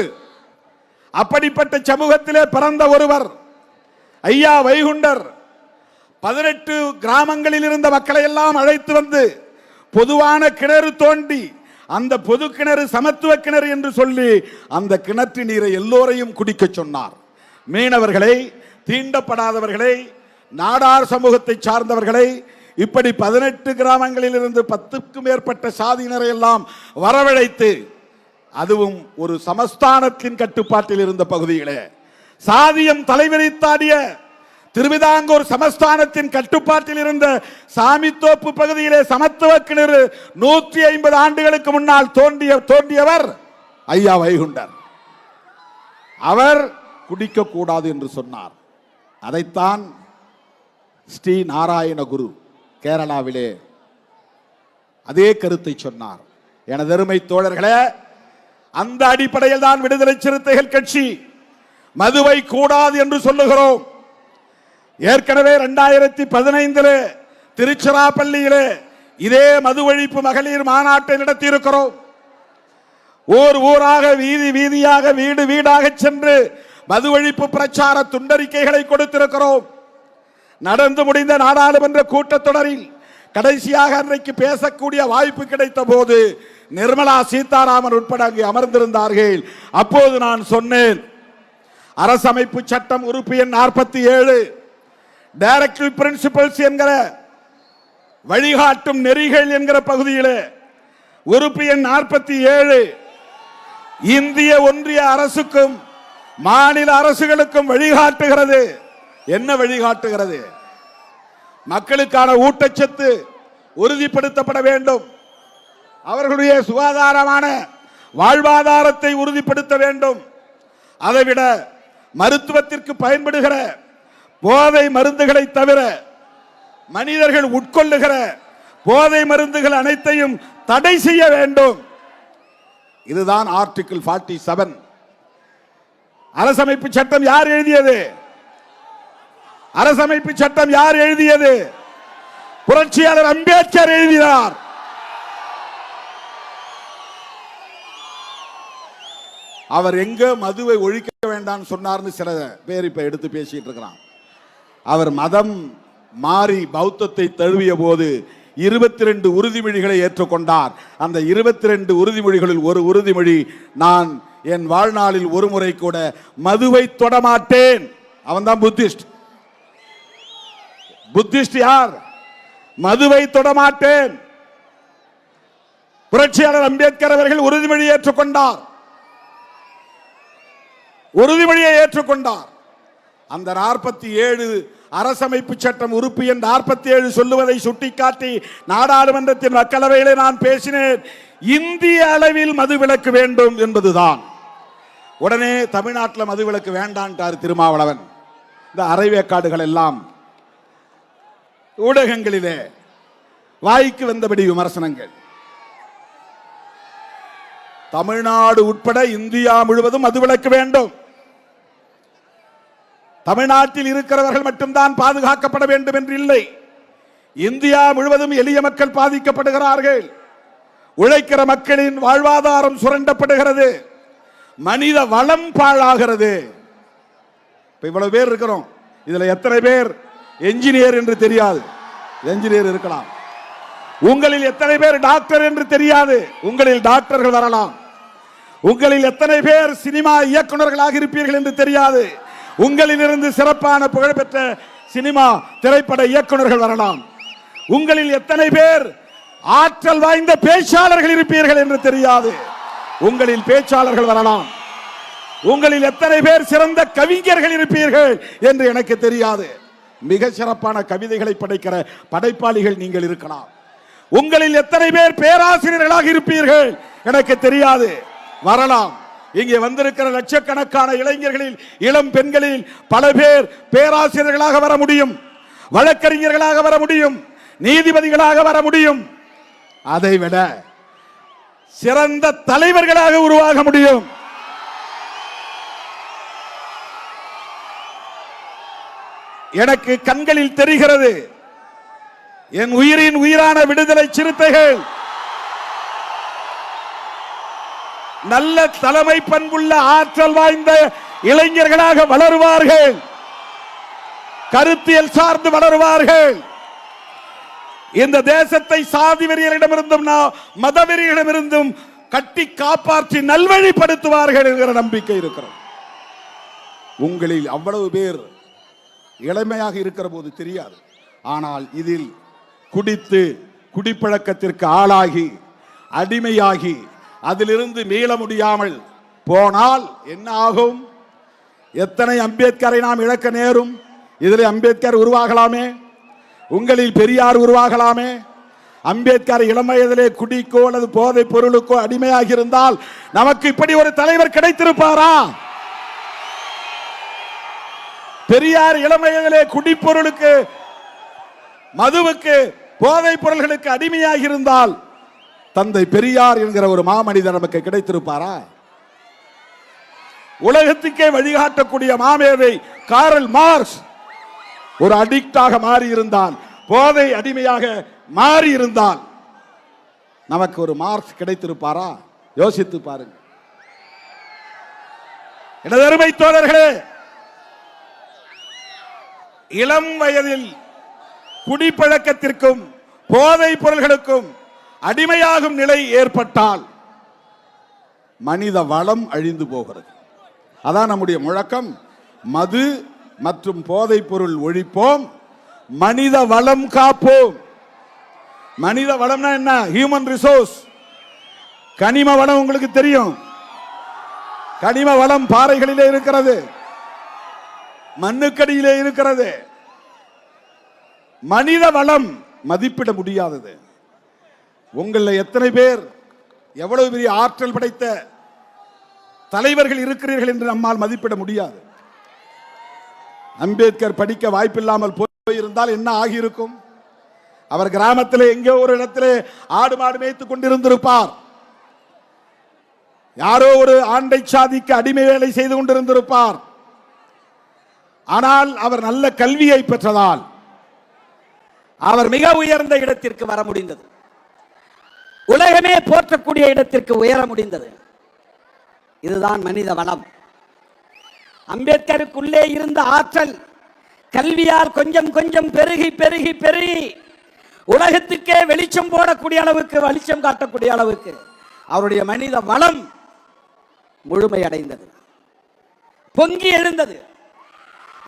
அப்படிப்பட்ட சமூகத்திலே பிறந்த ஒருவர் ஐயா வைகுண்டர் 18 கிராமங்களில் இருந்த மக்களை எல்லாம் அழைத்து வந்து பொதுவான கிணறு தோண்டி அந்த பொது கிணறு சமத்துவ கிணறு என்று சொல்லி அந்த கிணற்று நீரை எல்லோரையும் குடிக்க சொன்னார். மீனவர்களை, தீண்டப்படாதவர்களை, நாடார் சமூகத்தை சார்ந்தவர்களை, இப்படி 18 கிராமங்களில் இருந்து 10க்கும் மேற்பட்ட சாதியினரை எல்லாம் வரவழைத்து, அதுவும் ஒரு சமஸ்தானத்தின் கட்டுப்பாட்டில் இருந்த பகுதிகளே, சாதியம் தலைவிரித்தாடிய திருவிதாங்கூர் சமஸ்தானத்தின் கட்டுப்பாட்டில் இருந்த சாமித்தோப்பு பகுதியிலே சமத்துவ கிணறு 150 ஆண்டுகளுக்கு முன்னால் தோன்றியவர் ஐயா வைகுண்டர். அவர் குடிக்க கூடாது என்று சொன்னார். அதைத்தான் ஸ்ரீ நாராயண குரு கேரளாவிலே அதே கருத்தை சொன்னார். எனது அருமை தோழர்களே, அந்த அடிப்படையில் தான் விடுதலை சிறுத்தைகள் கட்சி மதுவை கூடாது என்று சொல்லுகிறோம். ஏற்கனவே 2015 திருச்சிராப்பள்ளியிலே இதே மது ஒழிப்பு மகளிர் மாநாட்டை நடத்தி இருக்கிறோம். ஊர் ஊராக வீதி வீதியாக வீடு வீடாக சென்று மது ஒழிப்பு பிரச்சார துண்டறிக்கைகளை கொடுத்திருக்கிறோம். நடந்து முடிந்த நாடாளுமன்ற கூட்டத்தொடரில் கடைசியாக அன்றைக்கு பேசக்கூடிய வாய்ப்பு கிடைத்த போது நிர்மலா சீதாராமன் உட்பட அங்கு அமர்ந்திருந்தார்கள். அப்போது நான் சொன்னேன், அரசமைப்பு சட்டம் உறுப்பு எண் 47 டைரக்டிவ் பிரின்சிபல்ஸ் என்கிற வழிகாட்டும் நெறிகள் என்கிற பகுதியிலே உறுப்பு எண் 47 இந்திய ஒன்றிய அரசுக்கும் மாநில அரசுகளுக்கும் வழிகாட்டுகிறது. என்ன வழிகாட்டுகிறது? மக்களுக்கான ஊட்டச்சத்து உறுதிப்படுத்தப்பட வேண்டும், அவர்களுடைய சுகாதாரமான வாழ்வாதாரத்தை உறுதிப்படுத்த வேண்டும். அதைவிட மருத்துவத்திற்கு பயன்படுகிற போதை மருந்துகளை தவிர மனிதர்கள் உட்கொள்ளுகிற போதை மருந்துகள் அனைத்தையும் தடை செய்ய வேண்டும். இதுதான் ஆர்டிகிள் 47. அரசமைப்பு சட்டம் யார் எழுதியது? அரசமைப்பு சட்டம் யார் எழுதியது? புரட்சியாளர் அம்பேத்கர் எழுதினார். அவர் எங்க மதுவை ஒழிக்க வேண்டாம் சொன்னார்னு சில பேர் இப்ப எடுத்து பேசிட்டு இருக்கிறான். அவர் மதம் மாறி பௌத்தத்தை தழுவிய போது 22 உறுதிமொழிகளை ஏற்றுக்கொண்டார். அந்த 22 உறுதிமொழிகளில் ஒரு உறுதிமொழி, நான் என் வாழ்நாளில் ஒரு முறை கூட மதுவை தொடமாட்டேன். அவன் தான் புத்திஸ்ட். புத்திஸ்ட் யார்? மதுவை தொடமாட்டேன். புரட்சியாளர் அம்பேத்கர் அவர்கள் உறுதிமொழியை ஏற்றுக்கொண்டார். உறுதிமொழியை ஏற்றுக்கொண்டார். அந்த 47 அரசமைப்பு சட்டம் உறுப்பு எண் 47 சொல்லுவதை சுட்டிக்காட்டி நாடாளுமன்றத்தின் மக்களவையிலே நான் பேசினேன். இந்திய அளவில் மதுவிலக்கு வேண்டும் என்பதுதான். உடனே தமிழ்நாட்டில் மதுவிலக்கு வேண்டான்ட்டார் திருமாவளவன். இந்த அரைவேக்காடுகள் எல்லாம் ஊடகங்களிலே வாய்க்கு வந்தபடி விமர்சனங்கள். தமிழ்நாடு உட்பட இந்தியா முழுவதும் மதுவிலக்கு வேண்டும். தமிழ்நாட்டில் இருக்கிறவர்கள் மட்டும்தான் பாதுகாக்கப்பட வேண்டும் என்று இல்லை. இந்தியா முழுவதும் எளிய மக்கள் பாதிக்கப்படுகிறார்கள். உழைக்கிற மக்களின் வாழ்வாதாரம் சுரண்டப்படுகிறது. மனித வளம் பாழாகிறது. இவ்வளவு பேர் இருக்கிறோம், இதுல எத்தனை பேர் என்ஜினியர் என்று தெரியாது? என்ஜினியர் இருக்கலாம். உங்களில் எத்தனை பேர் டாக்டர் என்று தெரியாது? உங்களில் டாக்டர்கள் வரலாம். உங்களில் எத்தனை பேர் சினிமா இயக்குநர்களாக இருப்பீர்கள் என்று தெரியாது. உங்களில் இருந்து சிறப்பான புகழ்பெற்ற சினிமா திரைப்பட இயக்குநர்கள் வரலாம். உங்களில் எத்தனை பேர் ஆற்றல் வாய்ந்த பேச்சாளர்கள் இருப்பீர்கள் என்று தெரியாது. உங்களில் பேச்சாளர்கள் வரலாம். உங்களில் எத்தனை பேர் சிறந்த கவிஞர்கள் இருப்பீர்கள் என்று எனக்கு தெரியாது. மிக சிறப்பான கவிதைகளை படைக்கிற படைப்பாளிகள் நீங்கள் இருக்கலாம். உங்களில் எத்தனை பேர் பேராசிரியர்களாக இருப்பீர்கள் எனக்கு தெரியாது. வரலாம். இங்கே வந்திருக்கிற லட்சக்கணக்கான இளைஞர்களில் இளம் பெண்களில் பல பேர் பேராசிரியர்களாக வர முடியும், வழக்கறிஞர்களாக வர முடியும், நீதிபதிகளாக வர முடியும். அதைவிட சிறந்த தலைவர்களாக உருவாக முடியும். எனக்கு கண்களில் தெரிகிறது. என் உயிரின் உயிரான விடுதலை சிறுத்தைகள் நல்ல தலைமை பண்புள்ள ஆற்றல் வாய்ந்த இளைஞர்களாக வளருவார்கள். கருத்தியல் சார்ந்து வளருவார்கள். இந்த தேசத்தை சாதி வெறியரிடமிருந்தும் மதவெறிகளிடமிருந்தும் கட்டி காப்பாற்றி நல்வழிப்படுத்துவார்கள் என்கிற நம்பிக்கை இருக்கிறது. உங்களில் அவ்வளவு பேர் இளமையாக இருக்கிற போது தெரியாது. ஆனால் இதில் குடித்து குடிப்பழக்கத்திற்கு ஆளாகி அடிமையாகி அதிலிருந்து மீள முடியாமல் போனால் என்ன ஆகும்? எத்தனை அம்பேத்கரை நாம் இழக்க நேரும். இதில் அம்பேத்கர் உருவாகலாமே, உங்களில் பெரியார் உருவாகலாமே. அம்பேத்கர் இளம் வயதிலே குடிக்கோ அல்லது போதை பொருளுக்கோ அடிமையாகி இருந்தால் நமக்கு இப்படி ஒரு தலைவர் கிடைத்திருப்பாரா? பெரியார் இளம் வயதிலே குடிப்பொருளுக்கு, மதுவுக்கு, போதை பொருள்களுக்கு அடிமையாகி இருந்தால் தந்தை பெரியார் என்கிற ஒரு மாமனிதர் நமக்கு கிடைத்திருப்பாரா? உலகத்துக்கே வழிகாட்டக்கூடிய மாமேதை காரல் மார்க்ஸ் ஒரு அடிக்டாக மாறி இருந்தால், போதை அடிமையாக மாறி இருந்தால் நமக்கு ஒரு மார்க்ஸ் கிடைத்திருப்பாரா? யோசித்து பாருங்க. எனதருமை தோழர்களே, இளம் வயதில் குடிப்பழக்கத்திற்கும் போதைப் பொருள்களுக்கும் அடிமையாகும் நிலை ஏற்பட்டால் மனித வளம் அழிந்து போகிறது. அதான் நம்முடைய முழக்கம். மது மற்றும் போதைப் பொருள் ஒழிப்போம், மனித வளம் காப்போம். மனித வளம்னா என்ன? Human resource. கனிம வளம் உங்களுக்கு தெரியும். கனிம வளம் பாறைகளிலே இருக்கிறது, மண்ணுக்கடியிலே இருக்கிறது. மனித வளம் மதிப்பிட முடியாதது. உங்களில் எத்தனை பேர் எவ்வளவு பெரிய ஆற்றல் படைத்த தலைவர்கள் இருக்கிறீர்கள் என்று நம்மால் மதிப்பிட முடியாது. அம்பேத்கர் படிக்க வாய்ப்பில்லாமல் போயிருந்தால் என்ன ஆகியிருக்கும்? அவர் கிராமத்தில் எங்கோ ஒரு இடத்திலே ஆடு மாடு மேய்த்துக் கொண்டிருந்திருப்பார். யாரோ ஒரு ஆண்டை சாதிக்கு அடிமை வேலை செய்து கொண்டிருந்திருப்பார். ஆனால் அவர் நல்ல கல்வியை பெற்றதால் அவர் மிக உயர்ந்த இடத்திற்கு வர முடிந்தது. உலகமே போற்றக்கூடிய இடத்திற்கு உயர முடிந்தது. இதுதான் மனித வளம். அம்பேத்கருக்குள்ளே இருந்த ஆற்றல் கல்வியால் கொஞ்சம் கொஞ்சம் பெருகி பெருகி பெருகி உலகத்துக்கே வெளிச்சம் போடக்கூடிய அளவுக்கு, வெளிச்சம் காட்டக்கூடிய அளவுக்கு அவருடைய மனித வளம் முழுமையடைந்தது, பொங்கி எழுந்தது.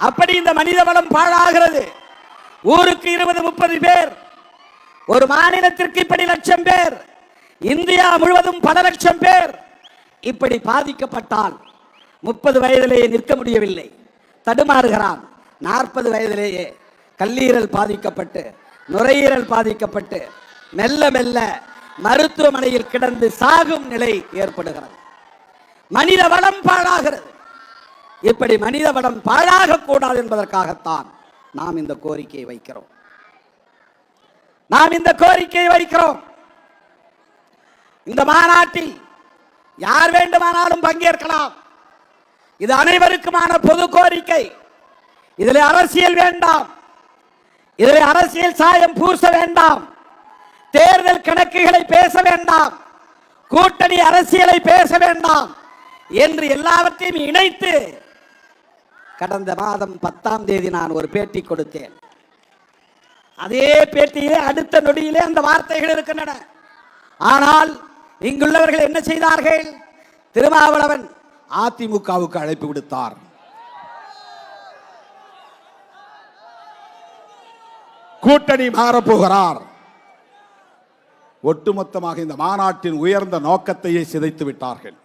அப்படி இந்த மனித வளம் பாழாகிறது. ஊருக்கு 20-30 பேர், ஒரு மாநிலத்திற்கு இப்படி லட்சம் பேர், இந்தியா முழுவதும் பல லட்சம் பேர் இப்படி பாதிக்கப்பட்டால் 30 வயதிலேயே நிற்க முடியவில்லை, தடுமாறுகிறான். 40 வயதிலேயே கல்லீரல் பாதிக்கப்பட்டு, நுரையீரல் பாதிக்கப்பட்டு மெல்ல மெல்ல மருத்துவமனையில் கிடந்து சாகும் நிலை ஏற்படுகிறது. மனித வளம் பாழாகிறது. இப்படி மனித வளம் பாழாக கூடாது என்பதற்காகத்தான் நாம் இந்த கோரிக்கையை வைக்கிறோம். இந்த மாநாட்டில் யார் வேண்டுமானாலும் பங்கேற்கலாம். இது அனைவருக்குமான பொது கோரிக்கை. இதில் அரசியல் வேண்டாம், இதில் அரசியல் சாயம் பூச வேண்டாம், தேர்தல் கணக்குகளை பேச வேண்டாம், கூட்டணி அரசியலை பேச வேண்டாம் என்று எல்லாவற்றையும் இணைத்து கடந்த மாதம் 10ஆம் தேதி நான் ஒரு பேட்டி கொடுத்தேன். அதே பேட்டியிலே அடுத்த நொடியிலே அந்த வார்த்தைகள் இருக்கின்றன. ஆனால் இங்குள்ளவர்கள் என்ன செய்தார்கள்? திருமாவளவன் அதிமுகவுக்கு அழைப்பு விடுத்தார். கூட்டணி மாறப்போகிறார். ஒட்டுமொத்தமாக இந்த மாநாட்டின் உயர்ந்த நோக்கத்தையே சிதைத்து விட்டார்கள்.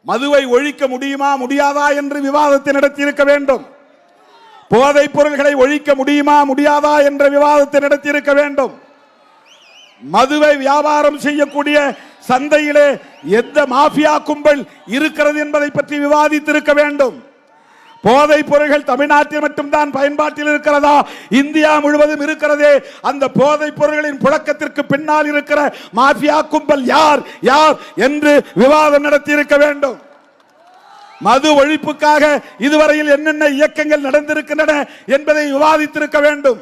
மதுவை ஒழிக்க முடியுமா முடியாதா என்று விவாதத்தை நடத்தியிருக்க வேண்டும். போதைப் பொருள்களை ஒழிக்க முடியுமா முடியாதா என்ற விவாதத்தை நடத்தியிருக்க வேண்டும். மதுவை வியாபாரம் செய்யக்கூடிய சந்தையிலே எந்த மாஃபியா கும்பல் இருக்கிறது என்பதை பற்றி விவாதித்திருக்க வேண்டும். போதைப் பொருள்கள் தமிழ்நாட்டில் மட்டும்தான் பயன்பாட்டில் இருக்கிறதா, இந்தியா முழுவதும் இருக்கிறதே, அந்த போதைப் பொருள்களின் புழக்கத்திற்கு பின்னால் இருக்கிற மாஃபியா கும்பல் யார் யார் என்று விவாதம் நடத்தி இருக்க வேண்டும். மது ஒழிப்புக்காக இதுவரையில் என்னென்ன இயக்கங்கள் நடந்திருக்கின்றன என்பதை விவாதித்திருக்க வேண்டும்.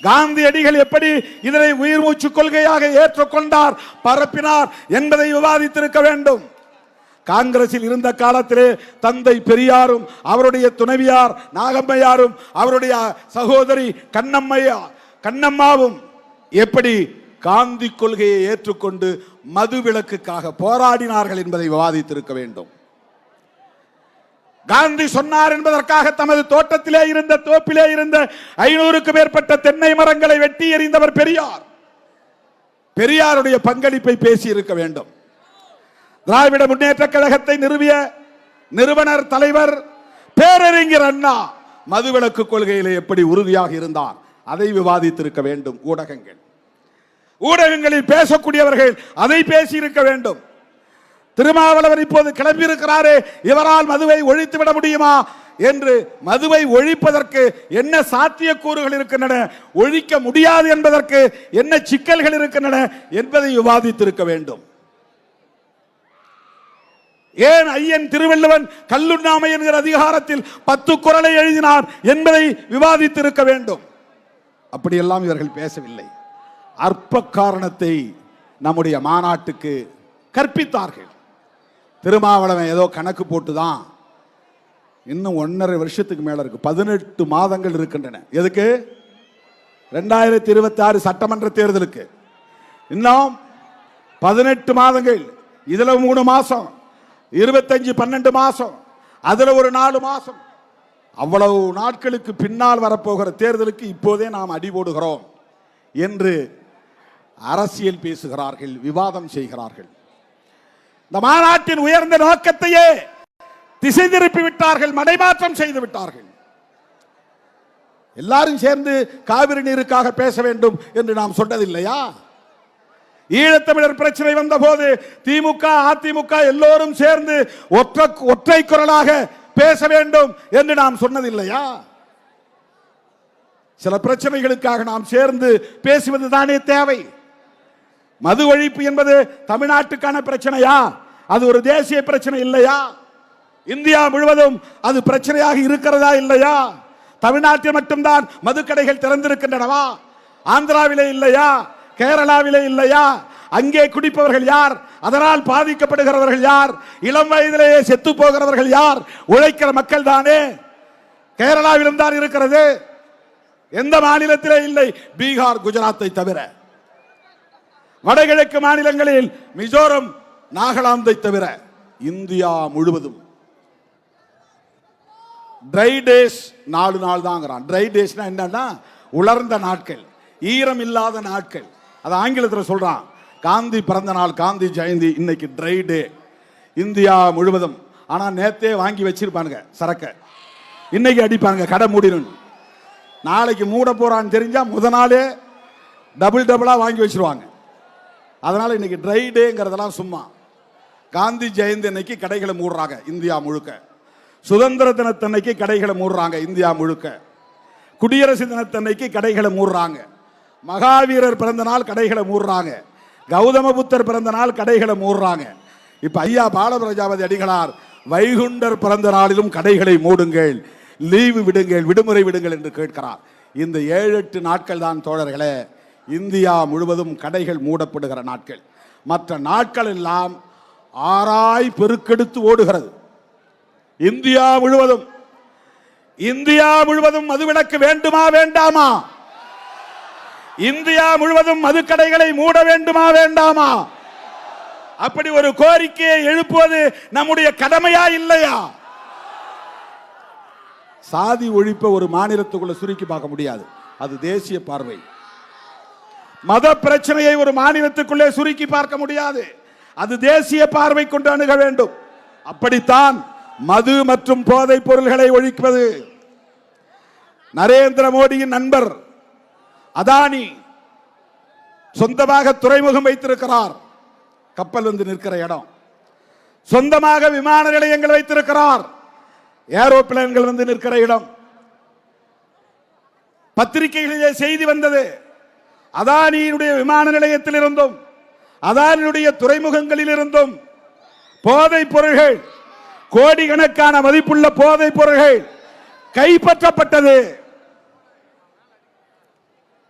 காந்தியடிகள் எப்படி இதனை உயிர் மூச்சு கொள்கையாக ஏற்றுக்கொண்டார், பரப்பினார் என்பதை விவாதித்திருக்க வேண்டும். காங்கிரஸில் இருந்த காலத்திலே தந்தை பெரியாரும் அவருடைய துணைவியார் நாகம்மையாரும் அவருடைய சகோதரி கண்ணம்மாவும் எப்படி காந்தி கொள்கையை ஏற்றுக்கொண்டு மது விலக்குக்காக போராடினார்கள் என்பதை விவாதித்திருக்க வேண்டும். காந்தி சொன்னார் என்பதற்காக தமது தோட்டத்திலே இருந்த தோப்பிலே இருந்த 500க்கும் மேற்பட்ட தென்னை மரங்களை வெட்டி எறிந்தவர் பெரியார். பெரியாருடைய பங்களிப்பை பேசி இருக்க வேண்டும். திராவிட முன்னேற்ற கழகத்தை நிறுவிய நிறுவனர் தலைவர் பேரறிஞர் அண்ணா மதுவிலக்கு கொள்கையிலே எப்படி உறுதியாக இருந்தார், அதை விவாதித்திருக்க வேண்டும். ஊடகங்களில் பேசக்கூடியவர்கள் அதை பேசி இருக்க வேண்டும். திருமாவளவன் இப்போது கிளம்பியிருக்கிறாரே, இவரால் மதுவை ஒழித்து விட முடியுமா என்று, மதுவை ஒழிப்பதற்கு என்ன சாத்தியக்கூறுகள் இருக்கின்றன, ஒழிக்க முடியாது என்பதற்கு என்ன சிக்கல்கள் இருக்கின்றன என்பதை விவாதித்திருக்க வேண்டும். ஏன் ஐயன் திருவள்ளுவன் கல்லுண்ணாமை என்கிற அதிகாரத்தில் 10 குறளை எழுதினார் என்பதை விவாதித்திருக்க வேண்டும். அப்படியெல்லாம் இவர்கள் பேசவில்லை. அற்ப காரணத்தை நம்முடைய மாநாட்டுக்கு கற்பித்தார்கள். திருமாவளவன் ஏதோ கணக்கு போட்டுதான் இன்னும் 1.5 வருஷத்துக்கு மேல இருக்கு, 18 மாதங்கள் இருக்கின்றன. எதுக்கு? 2026 சட்டமன்ற தேர்தலுக்கு இன்னும் 18 மாதங்கள். இதுல 3 மாசம், 25 12 மாசம், அதுல ஒரு 4 மாசம், அவ்வளவு நாட்களுக்கு பின்னால் வரப்போகிற தேர்தலுக்கு இப்போதே நாம் அடி போடுகிறோம் என்று அரசியல் பேசுகிறார்கள், விவாதம் செய்கிறார்கள். இந்த மாநாட்டின் உயர்ந்த நோக்கத்தையே திசை திருப்பி விட்டார்கள், மடைமாற்றம் செய்து விட்டார்கள். எல்லாரும் சேர்ந்து காவிரி நீருக்காக பேச வேண்டும் என்று நாம் சொன்னதில்லையா? ஈழத்தமிழர் பிரச்சனை வந்த போது திமுக அதிமுக எல்லோரும் சேர்ந்து ஒற்றை குரலாக பேச வேண்டும் என்று நாம் சொன்னதில்லையா? சில பிரச்சனைகளுக்காக நாம் சேர்ந்து பேசுவது தானே தேவை. மது ஒழிப்பு என்பது தமிழ்நாட்டுக்கான பிரச்சனையா? அது ஒரு தேசிய பிரச்சனை இல்லையா? இந்தியா முழுவதும் அது பிரச்சனையாக இருக்கிறதா இல்லையா? தமிழ்நாட்டில் மட்டும்தான் மதுக்கடைகள் திறந்திருக்கின்றனவா? ஆந்திராவிலே இல்லையா? கேரளாவிலே இல்லையா? அங்கே குடிப்பவர்கள் யார்? அதனால் பாதிக்கப்படுகிறவர்கள் யார்? இளம் வயதிலேயே செத்து போகிறவர்கள் யார்? உழைக்கிற மக்கள் தானே. கேரளாவிலும் தான் இருக்கிறது, எந்த மாநிலத்திலே இல்லை? பீகார், குஜராத்தை தவிர. வடகிழக்கு மாநிலங்களில் மிசோரம், நாகாலாந்தை தவிர இந்தியா முழுவதும் ட்ரை டேஸ் 4 நாள் தாங்கிறான். ட்ரை டேஸ்னா என்னன்னா உலர்ந்த நாட்கள், ஈரம் இல்லாத நாட்கள். அது ஆங்கிலத்தில் சொல்றான். காந்தி பிறந்த நாள், காந்தி ஜெயந்தி இன்னைக்கு ட்ரை டே இந்தியா முழுவதும். ஆனா நேத்தே வாங்கி வச்சிருப்பானுங்க சரக்க, இன்னைக்கு அடிப்பானுங்க கடை மூடிடும். நாளைக்கு மூட போறான்னு தெரிஞ்சா முத நாளே டபுளா வாங்கி வச்சிருவாங்க. அதனால இன்னைக்கு ட்ரை டேங்கிறதெல்லாம் சும்மா. காந்தி ஜெயந்தி அன்னைக்கு கடைகளை மூடுறாங்க இந்தியா முழுக்க. சுதந்திர தினத்தன்னைக்கு கடைகளை மூடுறாங்க இந்தியா முழுக்க. குடியரசு தினத்தன்னைக்கு கடைகளை மூடுறாங்க. மகாவீரர் பிறந்த நாள் கடைகளை மூடுறாங்க. கௌதம புத்தர் பிறந்த நாள் கடைகளை மூடுறாங்க. இப்ப ஐயா பாலபிரஜாபதி அடிகளார் வைகுண்டர் பிறந்த நாளிலும் கடைகளை மூடுங்கள், லீவு விடுங்கள், விடுமுறை விடுங்கள் என்று கேட்கிறார். இந்த 7-8 நாட்கள் தான் தோழர்களே இந்தியா முழுவதும் கடைகள் மூடப்படுகிற நாட்கள். மற்ற நாட்கள் எல்லாம் ஆராய் பெருக்கெடுத்து ஓடுகிறது. இந்தியா முழுவதும் மதுவிலக்கு வேண்டுமா வேண்டாமா? இந்தியா முழுவதும் மதுக்கடைகளை மூட வேண்டுமா வேண்டாமா? அப்படி ஒரு கோரிக்கையை எழுப்புவது நம்முடைய கடமையா இல்லையா? சாதி ஒழிப்பை ஒரு மாநிலத்துக்குள்ள சுருக்கி பார்க்க முடியாது, அது தேசிய பார்வை. மத பிரச்சனையை ஒரு மாநிலத்துக்குள்ளே சுருக்கி பார்க்க முடியாது, அது தேசிய பார்வை கொண்டு அணுக வேண்டும். அப்படித்தான் மது மற்றும் போதைப் பொருள்களை ஒழிப்பது. நரேந்திர மோடியின் நண்பர் அதானி சொந்தமாக துறைமுகம் வைத்திருக்கிறார், கப்பல் வந்து நிற்கிற இடம். சொந்தமாக விமான நிலையங்கள் வைத்திருக்கிறார், ஏரோப்ளேன்கள் வந்து நிற்கிற இடம். பத்திரிகைகளிலே செய்தி வந்தது, அதானியினுடைய விமான நிலையத்தில் இருந்தும் அதானியுடைய துறைமுகங்களில் இருந்தும் போதைப் பொருள்கள், கோடிக்கணக்கான மதிப்புள்ள போதைப் பொருள்கள் கைப்பற்றப்பட்டது.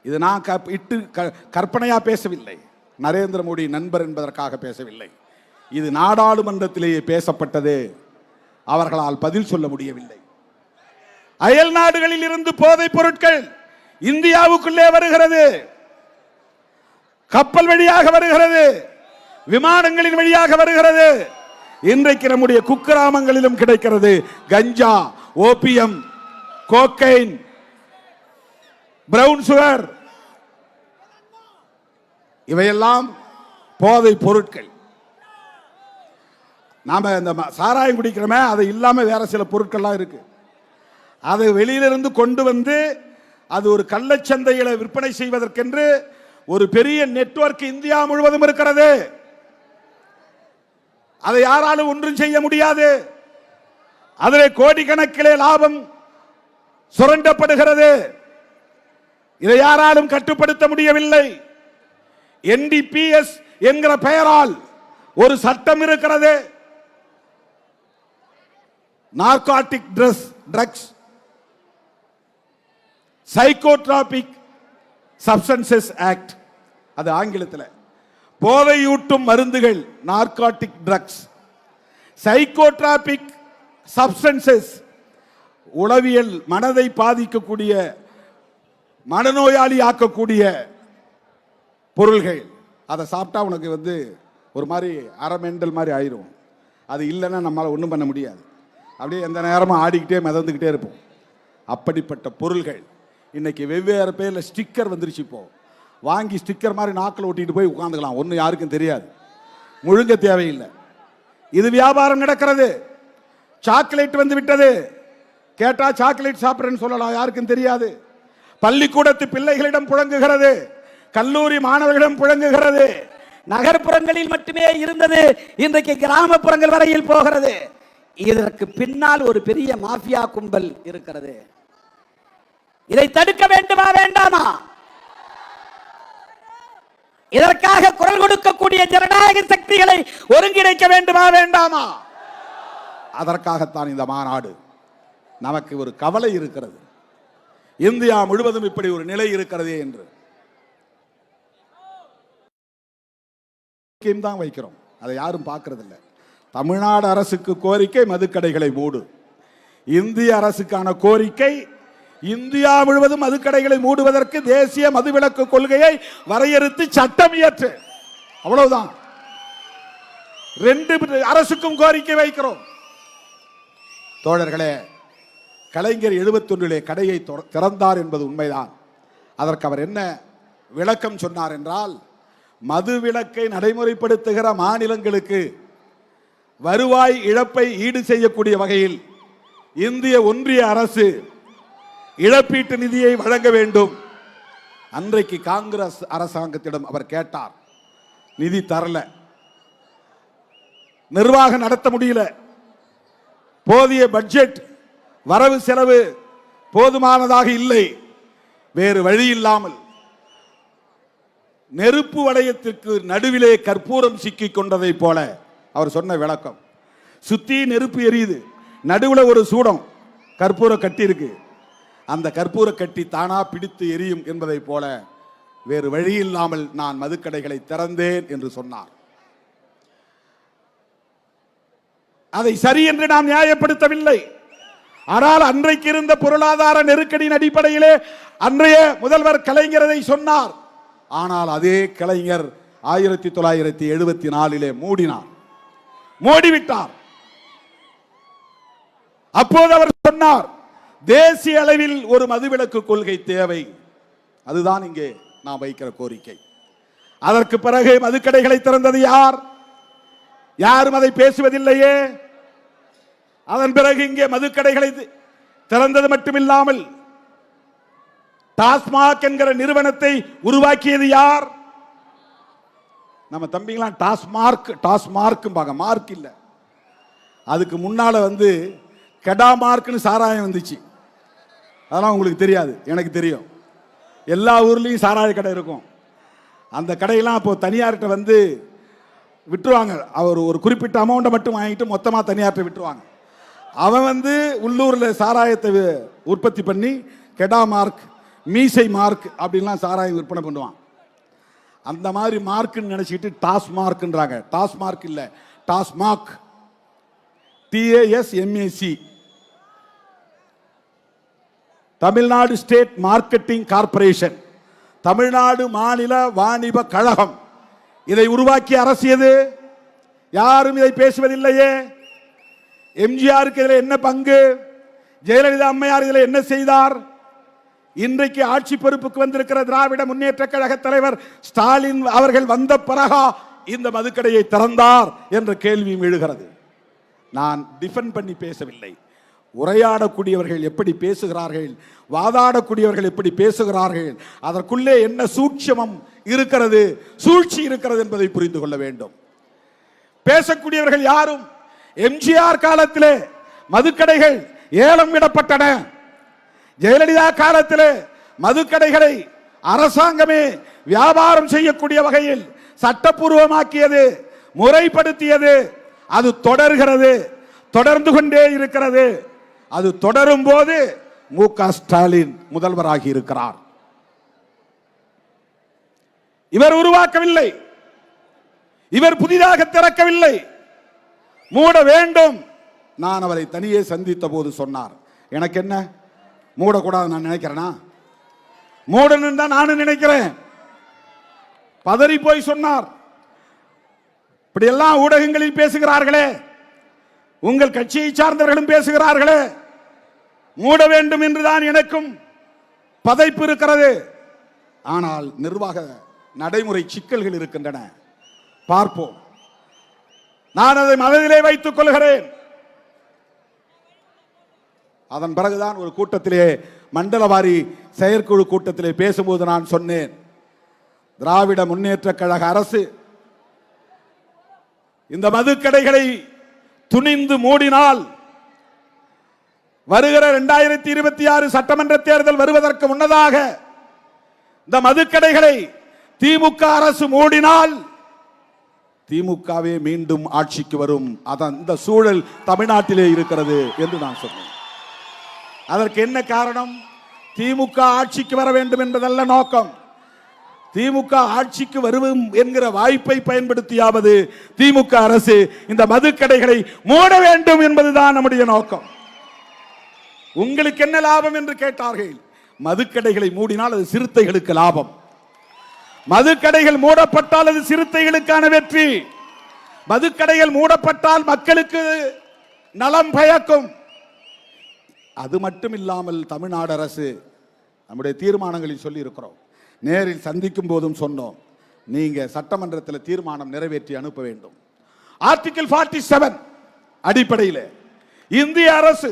இது நான் கற்பனையா பேசவில்லை, நரேந்திர மோடி நண்பர் என்பதற்காக பேசவில்லை. இது நாடாளுமன்றத்திலேயே பேசப்பட்டது, அவர்களால் பதில் சொல்ல முடியவில்லை. அயல் நாடுகளில் இருந்து போதைப் பொருட்கள் இந்தியாவுக்குள்ளே வருகிறது, கப்பல் வழியாக வருகிறது, விமானங்களின் வழியாக வருகிறது. இன்றைக்கு நம்முடைய குக்கிராமங்களிலும் கிடைக்கிறது. கஞ்சா, ஓபியம், கோக்கைன், பிரவுன் சுகர், இவையெல்லாம் போதை பொருட்கள். நாம இந்த சாராயம் குடிக்கிறோமே, அது இல்லாம வேற சில பொருட்கள்லாம் இருக்கு. அதை வெளியிலிருந்து கொண்டு வந்து அது ஒரு கள்ளச்சந்தையில விற்பனை செய்வதற்கென்று ஒரு பெரிய நெட்வொர்க் இந்தியா முழுவதும் இருக்கிறது. அதை யாராலும் ஒன்றும் செய்ய முடியாது. அதிலே கோடிக்கணக்கிலே லாபம் சுரண்டப்படுகிறது. இதை யாராலும் கட்டுப்படுத்த முடியவில்லை. NDPS என்கிற பெயரால் ஒரு சட்டம் இருக்கிறது. Narcotic drugs, psychotropic substances act, அது ஆங்கிலத்தில். போதையூட்டும் மருந்துகள் நார்காட்டிக் ட்ரக்ஸ், சைக்கோட்ராபிக் சப்ஸ்டன்சஸ் உளவியல் மனதை பாதிக்கக்கூடிய மனநோயாளி ஆக்கக்கூடிய பொருள்கள். அதை சாப்பிட்டா உனக்கு ஒரு மாதிரி அரமெண்டல் மாதிரி ஆயிரும். அது இல்லைன்னா நம்மளால் ஒன்றும் பண்ண முடியாது. அப்படியே எந்த நேரமும் ஆடிக்கிட்டே மிதந்துக்கிட்டே இருப்போம். அப்படிப்பட்ட பொருள்கள் இன்னைக்கு வெவ்வேறு பேரில் ஸ்டிக்கர் வந்துருச்சு. இப்போ வாங்கி ஸ்டிக்கர் மாதிரி நாக்கில் ஒட்டிட்டு போய் உட்காந்துக்கலாம், ஒன்றும் யாருக்கும் தெரியாது, முழுங்க தேவையில்லை. இது வியாபாரம் நடக்கிறது. சாக்லேட் வந்து விட்டது, கேட்டா சாக்லேட் சாப்பிட்றேன்னு சொல்லலாம், யாருக்கும் தெரியாது. பள்ளிக்கூடத்து பிள்ளைகளிடம் புழங்குகிறது, கல்லூரி மாணவர்களிடம் புழங்குகிறது. நகர்ப்புறங்களில் மட்டுமே இருந்தது, இன்றைக்கு கிராமப்புறங்கள் வரையில் போகிறது. இதற்கு பின்னால் ஒரு பெரிய மாஃபியா கும்பல் இருக்கிறது. இதை தடுக்க வேண்டுமா வேண்டாமா? இதற்காக குரல் கொடுக்கக்கூடிய ஜனநாயக சக்திகளை ஒருங்கிணைக்க வேண்டுமா வேண்டாமா? அதற்காகத்தான் இந்த மாநாடு. நமக்கு ஒரு கவலை இருக்கிறது, இந்தியா முழுவதும் இப்படி ஒரு நிலை இருக்கிறதே என்று தான் வைக்கிறோம். அதை யாரும் பார்க்கறதில்லை. தமிழ்நாடு அரசுக்கு கோரிக்கை மதுக்கடைகளை மூடு. இந்திய அரசுக்கான கோரிக்கை இந்தியா முழுவதும் மதுக்கடைகளை மூடுவதற்கு தேசிய மதுவிலக்கு கொள்கையை வரையறுத்து சட்டம் இயற்று. அவ்வளவுதான். ரெண்டு அரசுக்கும் கோரிக்கை வைக்கிறோம். தோழர்களே, கலைஞர் 71 கடையை திறந்தார் என்பது உண்மைதான். அதற்கு அவர் என்ன விளக்கம் சொன்னார் என்றால், மது விலக்கை நடைமுறைப்படுத்துகிற மாநிலங்களுக்கு வருவாய் இழப்பை ஈடு செய்யக்கூடிய வகையில் இந்திய ஒன்றிய அரசு இழப்பீட்டு நிதியை வழங்க வேண்டும். அன்றைக்கு காங்கிரஸ் அரசாங்கத்திடம் அவர் கேட்டார், நிதி தரல, நிர்வாகம் நடத்த முடியல, போதிய பட்ஜெட் வரவு செலவு போதுமானதாக இல்லை. வேறு வழி இல்லாமல் நெருப்பு வளையத்திற்கு நடுவிலே கற்பூரம் சிக்கிக் கொண்டதை போல அவர் சொன்ன விளக்கம். சுத்தி நெருப்பு எரியுது, நடுவில் ஒரு சூடம் கற்பூர கட்டி இருக்கு, அந்த கற்பூர கட்டி தானா பிடித்து எரியும் என்பதை போல வேறு வழி இல்லாமல் நான் மதுக்கடைகளை திறந்தேன் என்று சொன்னார். அதை சரி என்று நாம் நியாயப்படுத்தவில்லை. ஆனால் அன்றைக்கு இருந்த பொருளாதார நெருக்கடியின் அடிப்படையிலே அன்றைய முதல்வர் கலைஞர் சொன்னார். ஆனால் அதே கலைஞர் 1974 மூடினார், மூடிவிட்டார். அப்போது அவர் சொன்னார், தேசிய அளவில் ஒரு மதுவிலக்கு கொள்கை தேவை. அதுதான் இங்கே நாம் வைக்கிற கோரிக்கை. அதற்கு பிறகு மதுக்கடைகளை திறந்தது யார்? யாரும் அதை பேசுவதில்லையே. அதன் பிறகு இங்கே மதுக்கடைகளை திறந்தது மட்டுமில்லாமல் டாஸ்மாக் என்கிற நிறுவனத்தை உருவாக்கியது யார்? நம்ம தம்பிங்களாம் டாஸ்மார்க் டாஸ்மார்க் மார்க் இல்ல, அதுக்கு முன்னால கெடா மார்க்னு சாராயம் வந்துச்சு. அதெல்லாம் உங்களுக்கு தெரியாது, எனக்கு தெரியும். எல்லா ஊர்லயும் சாராய கடை இருக்கும். அந்த கடையெல்லாம் இப்போ தனியார்கிட்ட விட்டுருவாங்க. அவர் ஒரு குறிப்பிட்ட அமௌண்ட்டை மட்டும் வாங்கிட்டு மொத்தமா தனியார்கிட்ட விட்டுருவாங்க. அவன் உள்ளூர்ல சாராயத்தை உற்பத்தி பண்ணி கெடா மார்க், மீசை மார்க் அப்படின்லாம் சாராயம் விற்பனை பண்ணுவான். அந்த மாதிரி மார்க்னு நினைச்சிட்டு டாஸ்மார்க்ன்றாங்க. டாஸ்மார்க் இல்ல, TASMAC, TASMAC, Tamil Nadu state marketing corporation, Tamil Nadu மாநில வாணிப கழகம். இதை உருவாக்கிய அரசு எது? யாரும் இதை பேசுவதில்லையே. எம்ஜிஆருக்கு இதில் என்ன பங்கு? ஜெயலலிதா அம்மையார் இதில் என்ன செய்தார்? இன்றைக்கு ஆட்சி பொறுப்புக்கு வந்திருக்கிற திராவிட முன்னேற்ற கழக தலைவர் ஸ்டாலின் அவர்கள் வந்த பிறகா இந்த மதுக்கடையை திறந்தார் என்ற கேள்வியும் எழுகிறது. நான் டிஃபெண்ட் பண்ணி பேசவில்லை. உரையாடக்கூடியவர்கள் எப்படி பேசுகிறார்கள், வாதாடக்கூடியவர்கள் எப்படி பேசுகிறார்கள், அதற்குள்ளே என்ன சூட்சமம் இருக்கிறது, சூழ்ச்சி இருக்கிறது என்பதை புரிந்து கொள்ள வேண்டும். பேசக்கூடியவர்கள் யாரும் எம்ஜிஆர் காலத்திலே மதுக்கடைகள் ஏலம் விடப்பட்டன. ஜெயலலிதா காலத்திலே மதுக்கடைகளை அரசாங்கமே வியாபாரம் செய்யக்கூடிய வகையில் சட்டப்பூர்வமாக்கியது, முறைப்படுத்தியது. அது தொடர்கிறது. தொடர்ந்து கொண்டே இருக்கிறது. அது தொடரும் போது மு.க. ஸ்டாலின் முதல்வராகி இருக்கிறார். இவர் உருவாக்கவில்லை, இவர் புதிதாக திறக்கவில்லை. மூட வேண்டும். நான் அவரை தனியே சந்தித்த போது சொன்னார், எனக்கு என்ன மூடக்கூடாது நான் நினைக்கிறேனா? மூடணும் தான் நானும் நினைக்கிறேன். பதறி போய் சொன்னார். இப்படி எல்லாம் ஊடகங்களில் பேசுகிறார்களே, உங்கள் கட்சியை சார்ந்தவர்களும் பேசுகிறார்களே, மூட வேண்டும் என்றுதான் எனக்கும் பதைப்பு இருக்கிறது. ஆனால் நிர்வாக நடைமுறை சிக்கல்கள் இருக்கின்றன, பார்ப்போம். நான் அதை மனதிலே வைத்துக் கொள்கிறேன். அதன் பிறகுதான் ஒரு கூட்டத்திலே, மண்டலவாரி செயற்குழு கூட்டத்திலே பேசும்போது நான் சொன்னேன், திராவிட முன்னேற்ற கழக அரசு இந்த மதுக்கடைகளை துணிந்து மூடினால் வருகிற 2026 சட்டமன்ற தேர்தல் வருவதற்கு முன்னதாக இந்த மதுக்கடைகளை திமுக அரசு மூடினால் திமுகவே மீண்டும் ஆட்சிக்கு வரும். அந்த சூழல் தமிழ்நாட்டிலே இருக்கிறது என்று நான் சொன்னேன். அதற்கு என்ன காரணம்? திமுக ஆட்சிக்கு வர வேண்டும் என்பதல்ல நோக்கம். திமுக ஆட்சிக்கு வருவோம் என்கிற வாய்ப்பை பயன்படுத்தியாவது திமுக அரசு இந்த மதுக்கடைகளை மூட வேண்டும் என்பதுதான் நம்முடைய நோக்கம். உங்களுக்கு என்ன லாபம் என்று கேட்டார்கள். மதுக்கடைகளை மூடினால் அது சிறுத்தைகளுக்கு லாபம். மதுக்கடைகள் மூடப்பட்டால் அது சிறுத்தைகளுக்கான வெற்றி. மதுக்கடைகள் மூடப்பட்டால் மக்களுக்கு நலம் பயக்கும். அது மட்டும் இல்லாமல் தமிழ்நாடு அரசு நம்முடைய தீர்மானங்களில் சொல்லி இருக்கிறோம், நேரில் சந்திக்கும் போதும் சொன்னோம், நீங்க சட்டமன்றத்தில் தீர்மானம் நிறைவேற்றி அனுப்ப வேண்டும். ஆர்டிகிள் 47 அடிப்படையில் இந்திய அரசு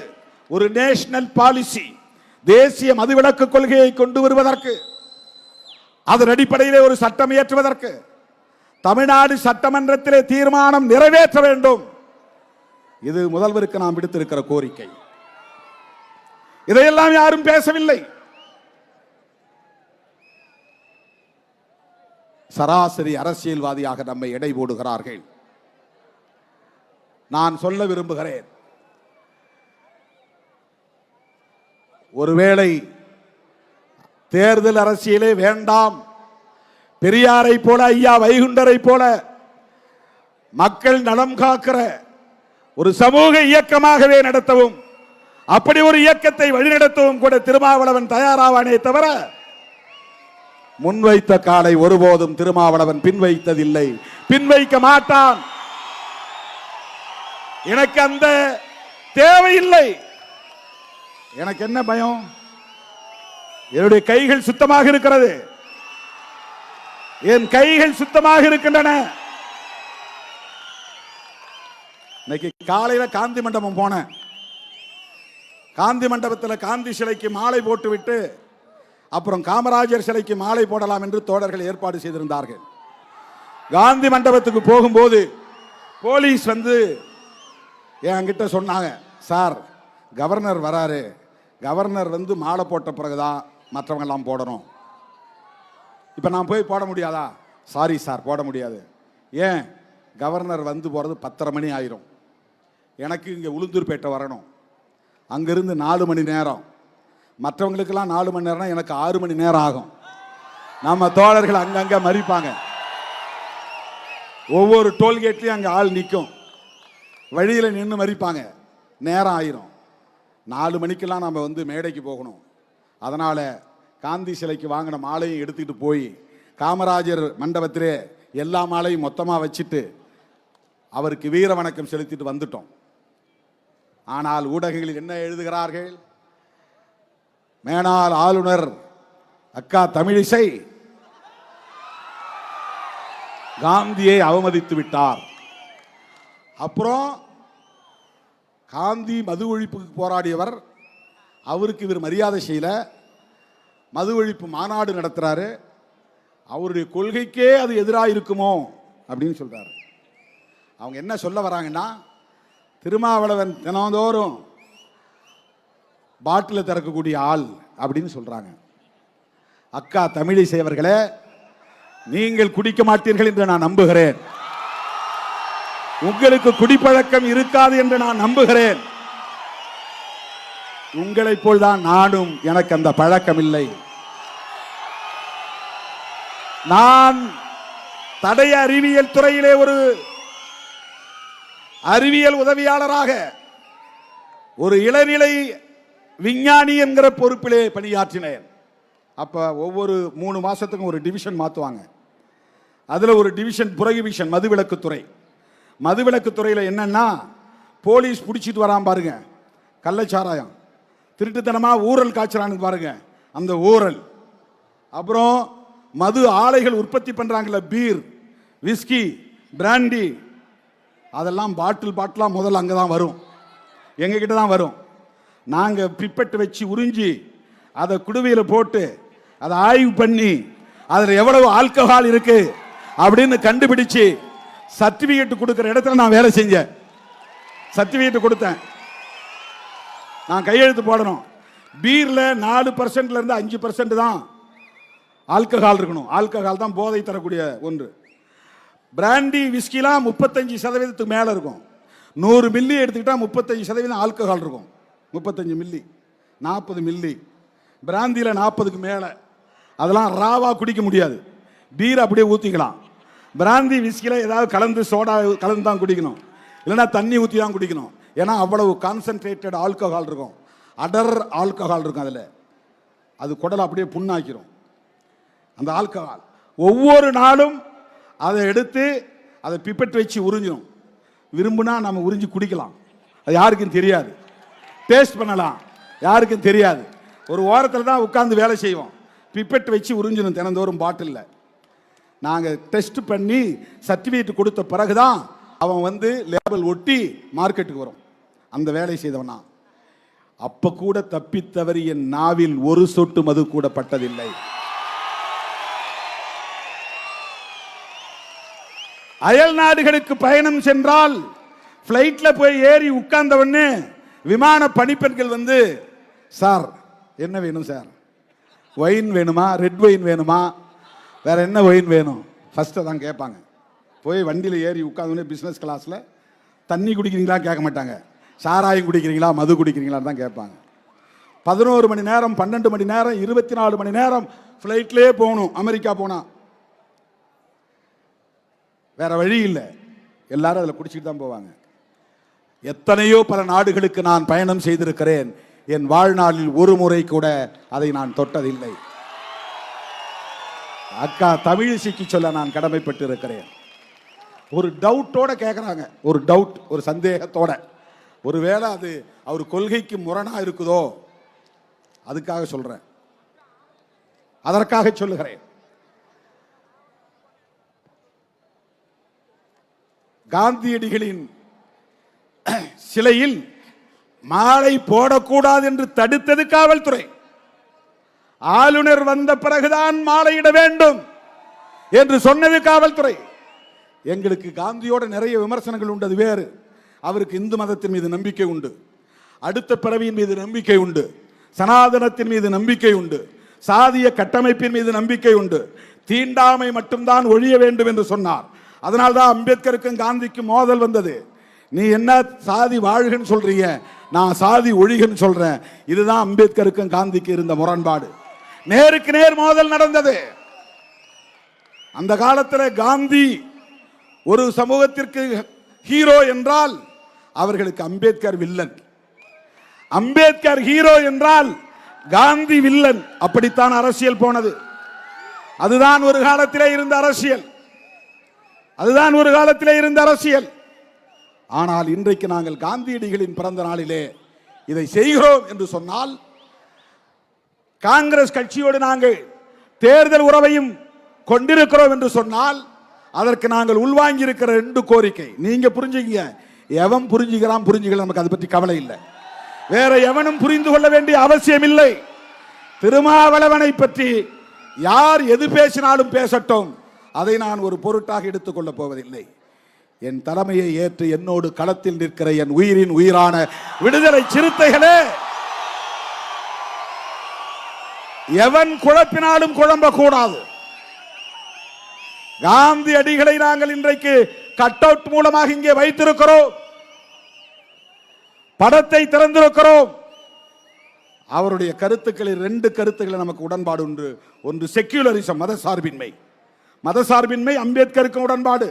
ஒரு நேஷனல் பாலிசி, தேசிய மதுவிலக்கு கொள்கையை கொண்டு வருவதற்கு, அதன் அடிப்படையிலே ஒரு சட்டம் இயற்றுவதற்கு தமிழ்நாடு சட்டமன்றத்திலே தீர்மானம் நிறைவேற்ற வேண்டும். இது முதல்வருக்கு நாம் விடுத்திருக்கிற கோரிக்கை. இதையெல்லாம் யாரும் பேசவில்லை. சராசரி அரசியல்வாதியாக நம்மை எடை போடுகிறார்கள். நான் சொல்ல விரும்புகிறேன், ஒருவேளை தேர்தல் அரசியலே வேண்டாம், பெரியாரை போல ஐயா வைகுண்டரை போல மக்கள் நலம் காக்கிற ஒரு சமூக இயக்கமாகவே நடத்தவும், அப்படி ஒரு இயக்கத்தை வழிநடத்தவும் கூட திருமாவளவன் தயாராவானே தவிர முன்வைத்த காலை ஒருபோதும் திருமாவளவன் பின்வைத்ததில்லை, பின்வைக்க மாட்டான். எனக்கு அந்த தேவையில்லை. எனக்கு என்ன பயம்? என்னுடைய கைகள் சுத்தமாக இருக்கிறது, என் கைகள் சுத்தமாக இருக்கின்றன. இன்னைக்கு காலையில காந்தி மண்டபம் போனேன். காந்தி மண்டபத்தில் காந்தி சிலைக்கு மாலை போட்டுவிட்டு அப்புறம் காமராஜர் சிலைக்கு மாலை போடலாம் என்று தோழர்கள் ஏற்பாடு செய்திருந்தார்கள். காந்தி மண்டபத்துக்கு போகும்போது போலீஸ் வந்து என்கிட்ட சொன்னாங்க, சார் கவர்னர் வராரு, கவர்னர் வந்து மாலை போட்ட பிறகுதான் மற்றவங்க எல்லாம் போடணும். இப்ப நான் போய் போட முடியாதா? சாரி சார், போட முடியாது. ஏன்? கவர்னர் வந்து போறது 10:30 மணி ஆயிரும். எனக்கு இங்க உளுந்தூர்பேட்டை வரணும், அங்கிருந்து 4 மணி நேரம், மற்றவங்களுக்கெல்லாம் 4 மணி நேரம், எனக்கு 6 மணி நேரம் ஆகும். நம்ம தோழர்கள் அங்கங்க மறிப்பாங்க. ஒவ்வொரு டோல்கேட்லயும் அங்க ஆள் நிற்கும், வழியில நின்று மறிப்பாங்க, நேரம் ஆயிரும். 4 மணிக்கெல்லாம் நம்ம வந்து மேடைக்கு போகணும். அதனால காந்தி சிலைக்கு வாங்கின மாலையும் எடுத்துக்கிட்டு போய் காமராஜர் மண்டபத்திலே எல்லா மாலையும் மொத்தமா வச்சுட்டு அவருக்கு வீர வணக்கம் செலுத்திட்டு வந்துட்டோம். ஆனால் ஊடகங்களில் என்ன எழுதுகிறார்கள்? மேனாள் ஆளுநர் அக்கா தமிழிசை காந்தியை அவமதித்து விட்டார். அப்புறம் காந்தி மது ஒழிப்புக்கு போராடியவர், அவருக்கு இவர் மரியாதை செய்யல, மது ஒழிப்பு மாநாடு நடத்துறாரு, அவருடைய கொள்கைக்கே அது எதிராக இருக்குமோ அப்படின்னு சொல்றாரு. அவங்க என்ன சொல்ல வராங்கன்னா, திருமாவளவன் தினந்தோறும் பாட்டில் திறக்கக்கூடிய ஆள் அப்படின்னு சொல்றாங்க. அக்கா தமிழிசை அவர்களே, நீங்கள் குடிக்க மாட்டீர்கள் என்று நான் நம்புகிறேன். உங்களுக்கு குடிப்பழக்கம் இருக்காது என்று நான் நம்புகிறேன். உங்களைப் போல்தான் நானும், எனக்கு அந்த பழக்கம் இல்லை. நான் தடய அறிவியல் துறையிலே ஒரு அறிவியல் உதவியாளராக, ஒரு இளநிலை விஞ்ஞானி என்கிற பொறுப்பிலே பணியாற்றினேன். அப்ப ஒவ்வொரு 3 மாசத்துக்கும் ஒரு டிவிஷன் மாத்துவாங்க. அதுல ஒரு டிவிஷன் புரோகிபிஷன், மதுவிலக்குத்துறை. மதுவிலக்குத்துறையில் என்னன்னா, போலீஸ் பிடிச்சிட்டு வரான் பாருங்க கள்ளச்சாராயம், திருட்டுத்தனமா ஊரல் காய்ச்சறான்னு பாருங்க அந்த ஊரல், அப்புறம் மது ஆலைகள் உற்பத்தி பண்றாங்கல்ல, பீர், விஸ்கி, பிராண்டி, அதெல்லாம் பாட்டிலா முதல்ல அங்கே தான் வரும், எங்ககிட்ட தான் வரும். நாங்கள் பிப்பெட்டு வச்சு உறிஞ்சி அதை குடுவையில் போட்டு அதை ஆய்வு பண்ணி அதில் எவ்வளவு ஆல்கஹால் இருக்கு அப்படின்னு கண்டுபிடிச்சு சர்டிபிகேட் கொடுக்குற இடத்துல நான் வேலை செஞ்சேன். சர்டிபிகேட் கொடுத்தேன். நான் கையெழுத்து போடணும். பீர்ல 4% இருந்து 5% தான் ஆல்கஹால் இருக்கணும். ஆல்கஹால் தான் போதை தரக்கூடிய ஒன்று. பிராண்டி, விஸ்கிலாம் 35% மேல இருக்கும். 100 மில்லி எடுத்துக்கிட்டா 35% ஆல்கஹால் இருக்கும். 35 மில்லி, 40 மில்லி. பிராந்தியில் 40க்கு மேல. அதெல்லாம் ராவா குடிக்க முடியாது. பீர் அப்படியே ஊற்றிக்கலாம். பிராந்தி, விஸ்கில ஏதாவது கலந்து, சோடா கலந்து தான் குடிக்கணும், இல்லைன்னா தண்ணி ஊற்றி தான் குடிக்கணும். ஏன்னா அவ்வளவு கான்சென்ட்ரேட்டட் ஆல்கஹால் இருக்கும், அடர் ஆல்கஹால் இருக்கும். அதில் அது குடலை அப்படியே புண்ணாக்கிரும் அந்த ஆல்கஹால். ஒவ்வொரு நாளும் அதை எடுத்து அதை பிப்பெட் வச்சு உறிஞ்சிடும். விரும்புனா நம்ம உறிஞ்சி குடிக்கலாம், அது யாருக்கும் தெரியாது. டேஸ்ட் பண்ணலாம், யாருக்கும் தெரியாது. ஒரு ஓரத்தில் தான் உட்கார்ந்து வேலை செய்வோம். பிப்பெட் வச்சு உறிஞ்சிடும் தினந்தோறும் பாட்டிலில். நாங்கள் டெஸ்ட் பண்ணி சர்டிஃபிகேட் கொடுத்த பிறகுதான் அவன் வந்து லேபிள் ஒட்டி மார்க்கெட்டுக்கு வரும். அந்த வேலை செய்தவனா. அப்ப கூட தப்பித்தவரி என் நாவில் ஒரு சொட்டு மது கூட பட்டதில்லை. அயல் நாடுகளுக்கு பயணம் சென்றால் பிளைட்ல போய் ஏறி உட்கார்ந்தவொடனே விமான பணிப்பெண்கள் வந்து, சார் என்ன வேணும் சார்? ஒயின் வேணுமா, ரெட் ஒயின் வேணுமா, வேற என்ன ஒயின் வேணும்? ஃபர்ஸ்ட் தான் கேட்பாங்க. போய் வண்டியில் ஏறி உட்கார்ந்தோடனே பிஸ்னஸ் கிளாஸில் தண்ணி குடிக்கிறீங்களா கேட்க மாட்டாங்க, சாராயம் குடிக்கிறீங்களா, மது குடிக்கிறீங்களா தான் கேட்பாங்க. 11 மணி நேரம், 12 மணி நேரம், 24 மணி நேரம் ஃப்ளைட்லேயே போகணும். அமெரிக்கா போனால் வேற வழி இல்லை, எல்லாரும் அதில் குடிச்சிட்டு தான் போவாங்க. எத்தனையோ பல நாடுகளுக்கு நான் பயணம் செய்திருக்கிறேன். என் வாழ்நாளில் ஒரு முறை கூட அதை நான் தொட்டதில்லை. அக்கா தமிழிசைக்கு சொல்ல நான் கடமைப்பட்டு இருக்கிறேன். ஒரு டவுட்டோட கேட்குறாங்க, ஒரு டவுட், ஒரு சந்தேகத்தோட. ஒருவேளை அது அவர் கொள்கைக்கு முரணா இருக்குதோ அதுக்காக சொல்றேன், அதற்காக சொல்லுகிறேன். காந்தியடிகளின் சிலையில் மாலை போடக்கூடாது என்று தடுத்தது காவல்துறை. ஆளுநர் வந்த பிறகுதான் மாலையிட வேண்டும் என்று சொன்னது காவல்துறை. எங்களுக்கு காந்தியோட நிறைய விமர்சனங்கள் உண்டு, அது வேறு. அவருக்கு இந்து மதத்தின் மீது நம்பிக்கை உண்டு, அடுத்த பிறவியின் மீது நம்பிக்கை உண்டு, சனாதனத்தின் மீது நம்பிக்கை உண்டு, சாதிய கட்டமைப்பின் மீது நம்பிக்கை உண்டு. தீண்டாமை மட்டும்தான் ஒழிய வேண்டும் என்று சொன்னார். அதனால்தான் அம்பேத்கருக்கும் காந்திக்கும் மோதல் வந்தது. நீ என்ன சாதி வாழ்கன்னு சொல்றீங்க, நான் சாதி ஒழிகன்னு சொல்றேன். இதுதான் அம்பேத்கருக்கும் காந்திக்கு இருந்த முரண்பாடு. நேருக்கு நேர் மோதல் நடந்தது. அந்த காலத்தில் காந்தி ஒரு சமூகத்திற்கு ஹீரோ என்றால் அவர்களுக்கு அம்பேத்கர் வில்லன், அம்பேத்கர் ஹீரோ என்றால் காந்தி வில்லன். அப்படித்தான் அரசியல் போனது. அதுதான் ஒரு காலத்திலே இருந்த அரசியல், அதுதான் ஒரு காலத்திலே இருந்த அரசியல். ஆனால் இன்றைக்கு நாங்கள் காந்தியடிகளின் பிறந்த நாளிலே இதை செய்கிறோம் என்று சொன்னால், காங்கிரஸ் கட்சியோடு நாங்கள் தேர்தல் உறவையும் கொண்டிருக்கிறோம் என்று சொன்னால், அதற்கு நாங்கள் உள்வாங்கி இருக்கிற 2 கோரிக்கை நீங்க புரிஞ்சுக்கீங்க. எவன் புரிஞ்சுக்கிறான் புரிஞ்சுக்கலாம், நமக்கு அதை பற்றி கவலை இல்லை. வேற எவனும் புரிந்து கொள்ள வேண்டிய அவசியம் இல்லை. திருமாவளவனை பற்றி யார் எது பேசினாலும் பேசட்டும், அதை நான் ஒரு பொருட்டாக எடுத்துக்கொள்ள போவதில்லை. என் தலைமையை ஏற்று என்னோடு களத்தில் நிற்கிற என் உயிரின் உயிரான விடுதலை சிறுத்தைகளே, எவன் குழப்பினாலும் குழம்பக்கூடாது. காந்தியடிகளை நாங்கள் இன்றைக்கு கட் அவுட் மூலமாக இங்கே வைத்திருக்கிறோம், படத்தை திறந்திருக்கிறோம். அவருடைய கருத்துக்களில் 2 கருத்துக்களை நமக்கு உடன்பாடு உண்டு. ஒன்று செக்யூலரிசம், மதசார்பின்மை. மதசார்பின்மை அம்பேத்கருக்கு உடன்பாடு,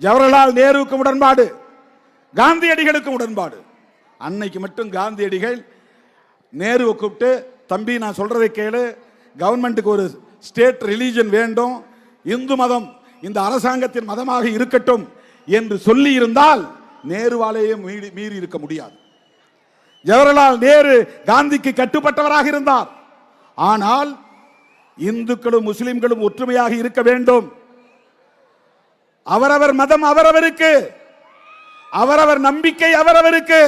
ஜவஹர்லால் நேருவுக்கு உடன்பாடு, காந்தியடிகளுக்கு உடன்பாடு. அன்னைக்கு மட்டும் காந்தியடிகள் நேருவை கூப்பிட்டு, தம்பி நான் சொல்றதை கேளு, கவர்மெண்ட்டுக்கு ஒரு ஸ்டேட் ரிலீஜன் வேண்டும், இந்து மதம் இந்த அரசாங்கத்தின் மதமாக இருக்கட்டும் என்று சொல்லி இருந்தால் நேருவாலேயே மீறி இருக்க முடியாது. ஜவஹர்லால் நேரு காந்திக்கு கட்டுப்பட்டவராக இருந்தார். ஆனால் இந்துக்களும் முஸ்லிம்களும் ஒற்றுமையாக இருக்க வேண்டும், அவரவர் மதம் அவரவருக்கு, அவரவர் நம்பிக்கை அவரவருக்கு,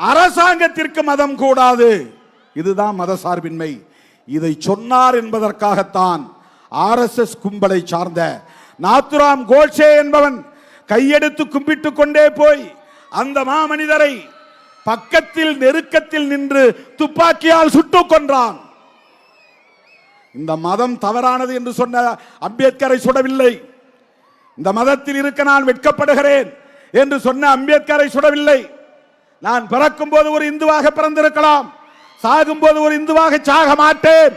அரசாங்கத்திற்கு மதம் கூடாது. இதுதான் மதசார்பின்மை. இதை சொன்னார் என்பதற்காகத்தான் RSS கும்பலை சார்ந்த நாத்துராம் கோட்சே என்பவன் கையெடுத்து கும்பிட்டு கொண்டே போய் அந்த மாமனிதரை பக்கத்தில் நெருக்கத்தில் நின்று துப்பாக்கியால் சுட்டுக் கொன்றான். இந்த மதம் தவறானது என்று சொன்ன அம்பேத்கரை சுடவில்லை. இந்த மதத்தில் இருக்க நான் வெட்கப்படுகிறேன் என்று சொன்ன அம்பேத்கரை சுடவில்லை. நான் பிறக்கும் போது ஒரு இந்துவாக பிறந்திருக்கலாம், சாகும் போது ஒரு இந்துவாக சாக மாட்டேன்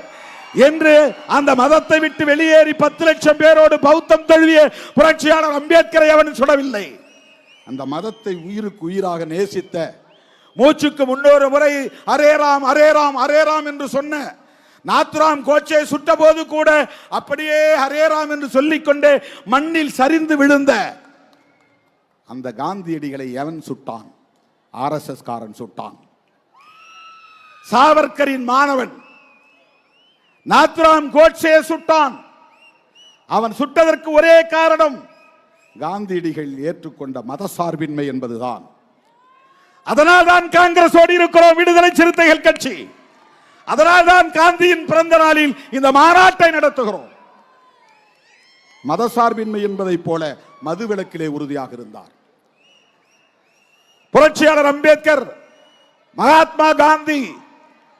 என்று அந்த மதத்தை விட்டு வெளியேறி 10 லட்சம் பேரோடு பௌத்தம் தழுவிய புரட்சியாளர் அம்பேத்கரை அவன் சுடவில்லை. அந்த மதத்தை உயிருக்கு உயிராக நேசித்த, மூச்சுக்கு 300 முறை array Ram array Ram array Ram என்று சொன்ன நாத்துராம் கோட்சே சுட்ட போது கூட அப்படியே ஹரே ராம் என்று சொல்லிக்கொண்டே மண்ணில் சரிந்து விழுந்த அந்த காந்தியடிகளை எவன் சுட்டான்? RSS காரன் சுட்டான். சாவர்கரின் மாணவன் நாத்துராம் கோட்சே சுட்டான். அவன் சுட்டதற்கு ஒரே காரணம் காந்தியடிகள் ஏற்றுக்கொண்ட மதசார்பின்மை என்பதுதான். அதனால் தான் காங்கிரஸோடு இருக்கிறோம், விடுதலை சிறுத்தைகள் கட்சி. அதனால் தான் காந்தியின் பிறந்த நாளில் இந்த மாநாட்டை நடத்துகிறோம். மதசார்பின்மை என்பதை போல மதுவிலக்கிலே உறுதியாக இருந்தார் புரட்சியாளர் அம்பேத்கர், மகாத்மா காந்தி,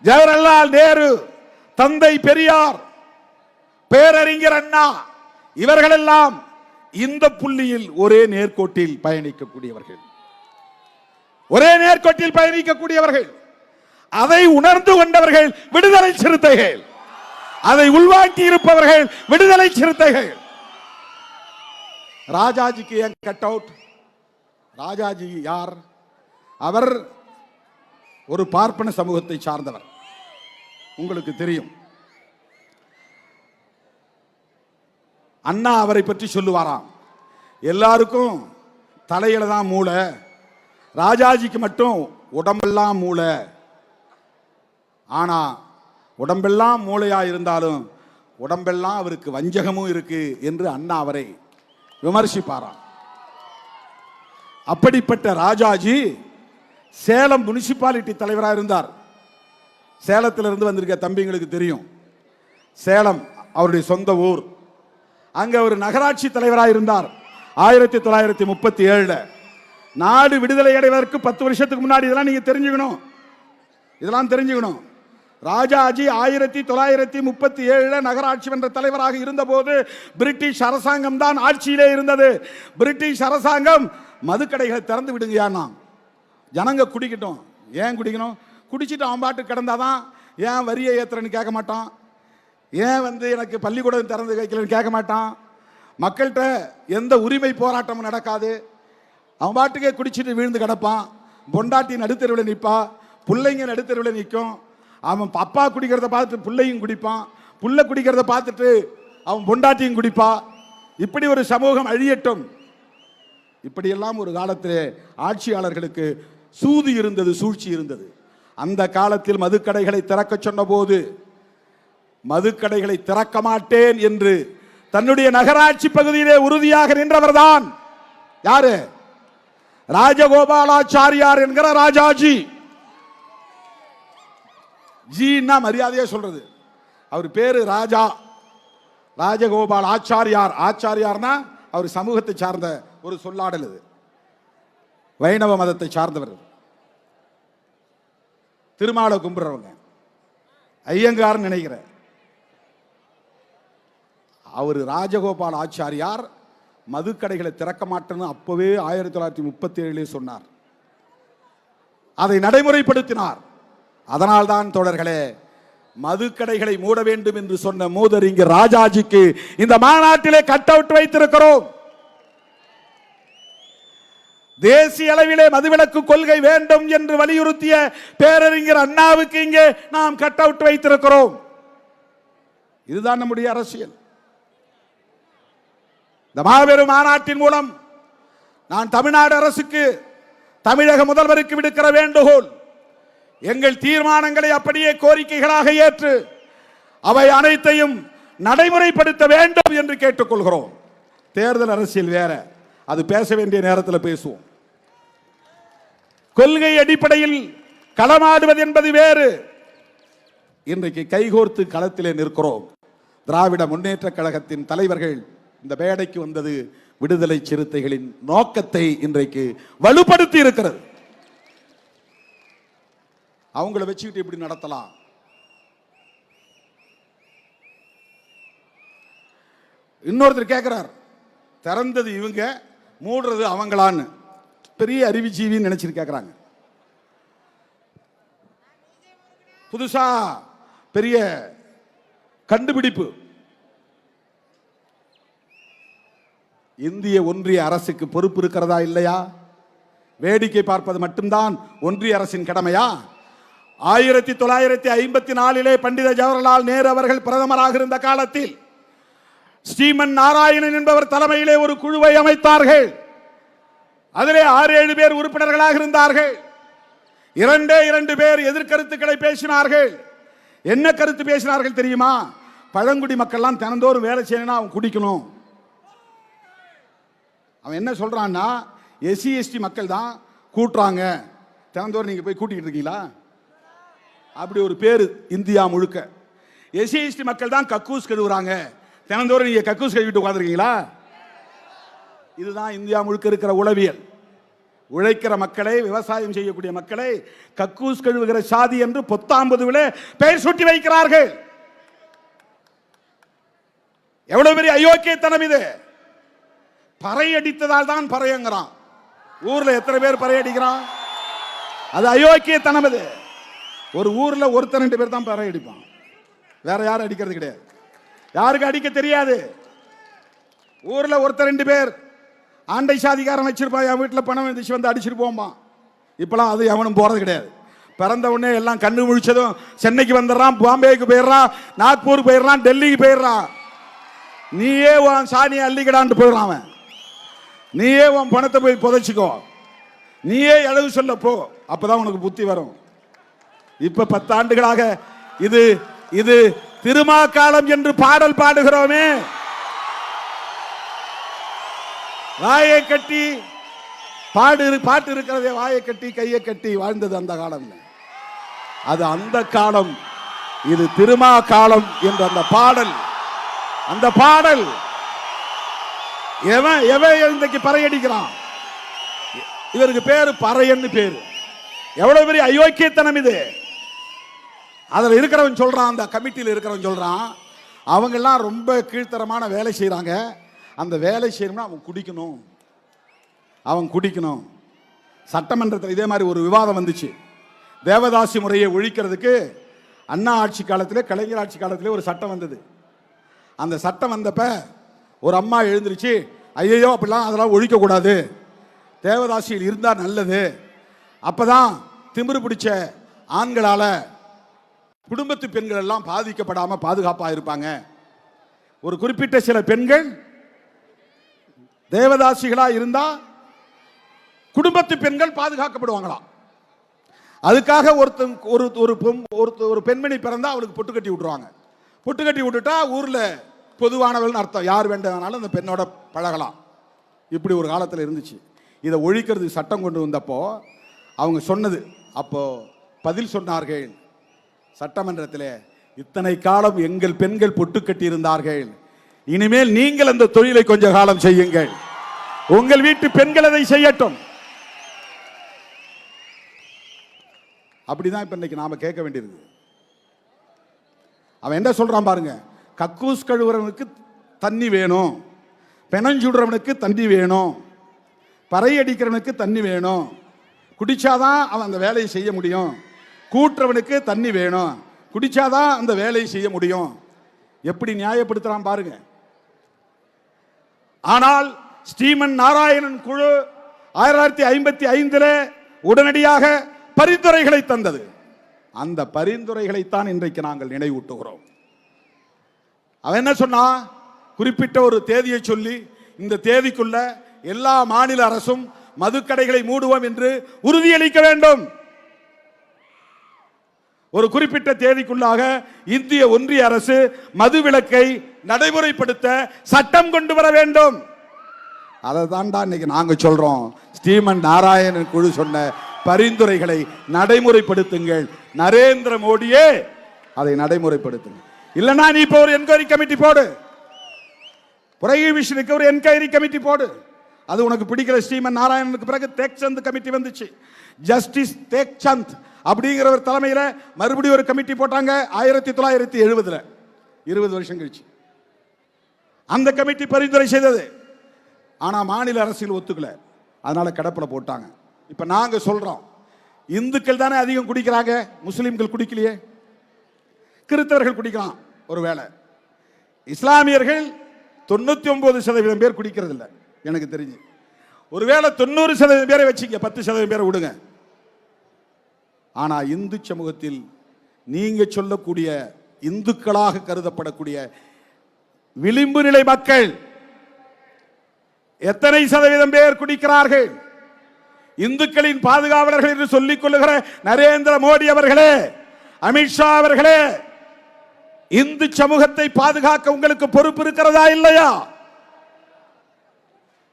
ஜவஹர்லால் நேரு, தந்தை பெரியார், பேரறிஞர் அண்ணா, இவர்களெல்லாம் இந்த புள்ளியில் ஒரே நேர்கோட்டில் பயணிக்கக்கூடியவர்கள், ஒரே நேர்கோட்டில் பயணிக்கக்கூடியவர்கள். அதை உணர்ந்து கொண்டவர்கள் விடுதலை சிறுத்தைகள், அதை உள்வாங்கி இருப்பவர்கள் விடுதலை சிறுத்தைகள். ராஜாஜிக்கு ஏன் கட் அவுட்? ராஜாஜி யார்? அவர் ஒரு பார்ப்பன சமூகத்தை சார்ந்தவர், உங்களுக்கு தெரியும். அண்ணா அவரை பற்றி சொல்லுவாராம், எல்லாருக்கும் தலையில தான் மூளை, ராஜாஜிக்கு மட்டும் உடம்பெல்லாம் மூளை. ஆனா உடம்பெல்லாம் மூளையா இருந்தாலும் உடம்பெல்லாம் அவருக்கு வஞ்சகமும் இருக்கு என்று அண்ணா அவரை விமர்சிப்பாராம். அப்படிப்பட்ட ராஜாஜி சேலம் முனிசிபாலிட்டி தலைவராக இருந்தார். சேலத்திலிருந்து வந்திருக்க தம்பிங்களுக்கு தெரியும், சேலம் அவருடைய சொந்த ஊர். அங்க ஒரு நகராட்சி தலைவராக இருந்தார். 1937 நாடு விடுதலை அடைவதற்கு 10 வருஷத்துக்கு முன்னாடி. இதெல்லாம் நீங்க தெரிஞ்சுக்கணும், இதெல்லாம் தெரிஞ்சுக்கணும். ராஜாஜி 1937 நகராட்சி மன்ற தலைவராக இருந்தபோது பிரிட்டிஷ் அரசாங்கம் தான் ஆட்சியிலே இருந்தது. பிரிட்டிஷ் அரசாங்கம் மதுக்கடைகளை திறந்து விடுங்கயான்னா, ஜனங்க குடிக்கட்டும். ஏன் குடிக்கணும்? குடிச்சிட்டு அவன் பாட்டு கிடந்தாதான் ஏன் வரியை ஏத்துறன்னு கேட்க மாட்டான், ஏன் எனக்கு பள்ளிக்கூடம் திறந்து வைக்கலன்னு கேட்க மாட்டான். மக்கள்கிட்ட எந்த உரிமை போராட்டமும் நடக்காது. அவன் பாட்டுக்கே குடிச்சிட்டு வீழ்ந்து கிடப்பான். பொண்டாட்டி நடுத்தருவில் நிற்பா, பிள்ளைங்க நடுத்தருவில் நிற்கும். அவன் அப்பா குடிக்கிறத பார்த்துட்டு பிள்ளையும் குடிப்பான், புள்ள குடிக்கிறத பார்த்துட்டு அவன் பொண்டாட்டியும் குடிப்பா. இப்படி ஒரு சமூகம் அழியட்டும். இப்படியெல்லாம் ஒரு காலத்திலே ஆட்சியாளர்களுக்கு சூது இருந்தது, சூழ்ச்சி இருந்தது. அந்த காலத்தில் மதுக்கடைகளை திறக்க சொன்ன போது மதுக்கடைகளை திறக்க மாட்டேன் என்று தன்னுடைய நகராட்சி பகுதியிலே உறுதியாக நின்றவர் தான் யாரு? ராஜகோபாலாச்சாரியார் என்கிற ராஜாஜி. ஜீன்னா மரியாதையா சொல்றது, அவர் பேரு ராஜா, ராஜகோபால் ஆச்சாரியார். ஆச்சாரியார்னா அவர் சமூகத்தை சார்ந்த ஒரு சொல்லாடல். இது வைணவ மதத்தை சார்ந்தவர். திருமாலை கும்பிடுறவங்க, ஐயங்கார் நினைக்கிற அவர் ராஜகோபால் ஆச்சாரியார் மதுக்கடைகளை திறக்க மாட்டேன்னு அப்பவே 1937 சொன்னார். அதை நடைமுறைப்படுத்தினார். அதனால்தான் தோழர்களே, மதுக்கடைகளை மூட வேண்டும் என்று சொன்ன மூதறிஞர் ராஜாஜிக்கு இந்த மாநாட்டிலே கட் அவுட் வைத்திருக்கிறோம். தேசிய அளவிலே மதுவிலக்கு கொள்கை வேண்டும் என்று வலியுறுத்திய பேரறிஞர் அண்ணாவுக்கு இங்கே நாம் கட் அவுட் வைத்திருக்கிறோம். இதுதான் நம்முடைய அரசியல். இந்த மாபெரும் மாநாட்டின் மூலம் நான் தமிழ்நாடு அரசுக்கு, தமிழக முதல்வருக்கு விடுக்கிற வேண்டுகோள், எங்கள் தீர்மானங்களை அப்படியே கோரிக்கைகளாக ஏற்று அவை அனைத்தையும் நடைமுறைப்படுத்த வேண்டும் என்று கேட்டுக்கொள்கிறோம். தேர்தல் அரசியல் வேற, அது பேச வேண்டிய நேரத்தில் பேசுவோம். கொள்கை அடிப்படையில் களமாடுவது என்பது வேறு. இன்றைக்கு கைகோர்த்து களத்திலே நிற்கிறோம். திராவிட முன்னேற்ற கழகத்தின் தலைவர்கள் இந்த மேடைக்கு வந்தது விடுதலை சிறுத்தைகளின் நோக்கத்தை இன்றைக்கு வலுப்படுத்தி இருக்கிறது. அவங்கள வச்சுக்கிட்டு எப்படி நடத்தலாம்? இன்னொருத்தர் கேட்கிறார், திறந்தது இவங்க, மூடுறது அவங்களான்னு. பெரிய அறிவுஜீவின்னு நினைச்சிட்டு கேட்கிறாங்க. புதுசா பெரிய கண்டுபிடிப்பு. இந்திய ஒன்றிய அரசுக்கு பொறுப்பு இருக்கிறதா இல்லையா? வேடிக்கை பார்ப்பது மட்டும்தான் ஒன்றிய அரசின் கடமையா? 1954 பண்டித ஜவஹர்லால் நேரு அவர்கள் பிரதமராக இருந்த காலத்தில் ஸ்ரீமன் நாராயணன் என்பவர் தலைமையிலே ஒரு குழுவை அமைத்தார்கள். அதிலே 6-7 பேர் உறுப்பினர்களாக இருந்தார்கள். 2 பேர் எதிர்கருத்துக்களை பேசினார்கள். என்ன கருத்து பேசினார்கள் தெரியுமா? பழங்குடி மக்கள்லாம் தினந்தோறும் வேலை செய்யணும்னா அவன் குடிக்கணும். அவன் என்ன சொல்றான்னா, எஸ்சி எஸ்டி மக்கள் தான் கூட்டுறாங்க, தினந்தோறும் நீங்க போய் கூட்டிக்கிட்டு இருக்கீங்களா? அப்படி ஒரு பேரு இந்தியா முழுக்க. எஸ்சி எஸ்டி மக்கள் தான் கக்கூஸ் கழுவுறாங்க, தினந்தோறும் நீங்க கக்கூஸ் கழுவிட்டு உட்காந்துருக்கீங்களா? இதுதான் இந்தியா முழுக்க இருக்கிற உளவியல். உழைக்கிற மக்களை, விவசாயம் செய்யக்கூடிய மக்களை கக்கூஸ் கழுவுகிற சாதி என்று 19 பெயர் சுட்டி வைக்கிறார்கள். எவ்வளவு பெரிய அயோக்கியத்தனம் இது! பறை அடித்ததால் தான் பறையங்கிறான். ஊர்ல எத்தனை பேர் பறை அடிக்கிறான்? அது அயோக்கியத்தனம். இது ஒரு ஊர்ல 1-2 பேர் தான் பறை அடிப்பான், வேற யாரும் அடிக்கிறது கிடையாது. யாருக்கு அடிக்க தெரியாது. ஊர்ல 1-2 பேர் ஆண்டை சாதிக்காரன் வச்சிருப்பான், என் வீட்டில் பணம் வந்துச்சு வந்து அடிச்சுட்டு போவான். இப்பெல்லாம் அது எவனும் போறது கிடையாது. பிறந்த உடனே எல்லாம் கண்ணு முழிச்சதும் சென்னைக்கு வந்துடுறான், பாம்பேக்கு போயிடுறான், நாக்பூருக்கு போயிடுறான், டெல்லிக்கு போயிடுறான். நீயே உன் சாணியை அள்ளிக்கடான்ட்டு போயிடுறான் அவன். நீயே உன் பணத்தை போய் புதைச்சிக்கோ, நீயே எழுவு சொல்ல போ, அப்பதான் உனக்கு புத்தி வரும். இப்ப 10 ஆண்டுகளாக இது இது திருமாக்காலம் என்று பாடல் பாடுகிறோமே, வாயை கட்டி பாட்டு இருக்கிறதே, வாயை கட்டி கையை கட்டி வாழ்ந்தது அந்த காலம். அது அந்த காலம். இது திருமா காலம் என்ற அந்த பாடல் எவன் இன்றைக்கு பறையடிக்கிறான்? இவருக்கு பேரு பறையன்னு பேரு. எவ்வளவு பெரிய அயோக்கியத்தனம் இது! அதுல இருக்கிறவன் சொல்றான், அந்த கமிட்டியில் இருக்கிறவன் சொல்றான், அவங்க எல்லாம் ரொம்ப கீழ்த்தரமான வேலை செய்யறாங்க, அந்த வேலை செய்யணும்னா அவன் குடிக்கணும். சட்டமன்றத்தில் இதே மாதிரி ஒரு விவாதம் வந்துச்சு. தேவதாசி முறையை ஒழிக்கிறதுக்கு அண்ணா ஆட்சி காலத்திலே, கலைஞர் ஆட்சி காலத்திலே ஒரு சட்டம் வந்தது. அந்த சட்டம் வந்தப்ப ஒரு அம்மா எழுந்திருச்சு, ஐயோ அப்படிலாம் அதெல்லாம் ஒழிக்க கூடாது, தேவதாசியில் இருந்தா நல்லது, அப்பதான் திமிரு பிடிச்ச ஆண்களால குடும்பத்து பெண்கள் எல்லாம் பாதிக்கப்படாம பாதுகாப்பா இருப்பாங்க. ஒரு குறிப்பிட்ட சில பெண்கள் தேவதாசிகளா இருந்தா குடும்பத்து பெண்கள் பாதுகாக்கப்படுவாங்களாம். அதுக்காக ஒரு பெண்மணி பிறந்தா அவளுக்கு பொட்டு கட்டி விட்டுருவாங்க. பொட்டு கட்டி விட்டுட்டா ஊர்ல பொதுவானவள்னு அர்த்தம், யார் வேண்டாலும் அந்த பெண்ணோட பழகலாம். இப்படி ஒரு காலத்தில் இருந்துச்சு. இதை ஒழிக்கிறதுக்கு சட்டம் கொண்டு வந்தப்போ அவங்க சொன்னது, அப்போ பதில் சொன்னார்கள் சட்டமன்றத்தில், இத்தனை காலம் எங்கள் பெண்கள் பொட்டு கட்டி இருந்தார்கள், இனிமேல் நீங்கள் அந்த தொழிலை கொஞ்ச காலம் செய்யுங்கள், உங்கள் வீட்டு பெண்கள் அதை செய்யட்டும். அப்படிதான் இப்ப இன்னைக்கு நாம கேட்க வேண்டியிருக்கு. அவன் என்ன சொல்றான் பாருங்க, கக்கூஸ் கழுவுறவனுக்கு தண்ணி வேணும், பிணஞ்சுடுறவனுக்கு தண்ணி வேணும், பறை அடிக்கிறவனுக்கு தண்ணி வேணும், குடிச்சாதான் அவன் அந்த வேலையை செய்ய முடியும், கூட்டுறவனுக்கு தண்ணி வேணும், குடிச்சாதான் அந்த வேலையை செய்ய முடியும். எப்படி நியாயப்படுத்துறான் பாருங்க. ஆனால் ஸ்ரீமன் நாராயணன் குழு 1955 உடனடியாக பரிந்துரைகளை தந்தது. அந்த பரிந்துரைகளைத்தான் இன்றைக்கு நாங்கள் நினைவூட்டுகிறோம். அவன் என்ன சொன்னா, குறிப்பிட்ட ஒரு தேதியை சொல்லி இந்த தேதிக்குள்ள எல்லா மாநில அரசும் மதுக்கடைகளை மூடுவோம் என்று உறுதியளிக்க வேண்டும். ஒரு குறிப்பிட்ட தேதிக்குள்ளாக இந்திய ஒன்றிய அரசு மதுவிலக்கை நடைமுறைப்படுத்த சட்டம் கொண்டு வர வேண்டும். அதை தான்டா இன்னைக்கு நாங்க சொல்றோம். ஸ்ரீமன் நாராயணன் குழு சொன்ன பரிந்துரைகளை நடைமுறைப்படுத்துங்கள். நரேந்திர மோடியே அதை நடைமுறைப்படுத்துங்க. இல்லைன்னா நீ இப்போ ஒரு என்கொயரி கமிட்டி போடு, புரோஹிபிஷனுக்கு ஒரு என்கொயரி கமிட்டி போடு. அது உனக்கு பிடிக்கல. ஸ்ரீமன் நாராயணனுக்கு பிறகு தேக்சந்த் கமிட்டி வந்துச்சு. ஜஸ்டிஸ் தேக்சந்த் அப்படிங்கிறவர் தலைமையில் மறுபடியும் ஒரு கமிட்டி போட்டாங்க 1970, 20 வருஷம் கழிச்சு. அந்த கமிட்டி பரிந்துரை செய்தது. ஆனா மாநில அரசியல் ஒத்துக்கல, அதனால கடப்பில் போட்டாங்க. இப்ப நாங்க சொல்றோம், இந்துக்கள் தானே அதிகம் குடிக்கிறாங்க, முஸ்லிம்கள் குடிக்கலையே, கிறிஸ்தவர்கள் குடிக்கலாம் ஒருவேளை, இஸ்லாமியர்கள் 99% பேர் குடிக்கிறது இல்லை எனக்கு தெரிஞ்சு. ஒருவேளை 90% பேரை வச்சுங்க, 10% பேரை விடுங்க. ஆனா இந்து சமூகத்தில் நீங்க சொல்லக்கூடிய இந்துக்களாக கருதப்படக்கூடிய விளிம்பு நிலை மக்கள் எத்தனை சதவீதம் பேர் குடிக்கிறார்கள்? இந்துக்களின் பாதுகாவலர்கள் என்று சொல்லிக் கொள்ளுகிற நரேந்திர மோடி அவர்களே, அமித்ஷா அவர்களே, இந்து சமூகத்தை பாதுகாக்க உங்களுக்கு பொறுப்பு இருக்கிறதா இல்லையா?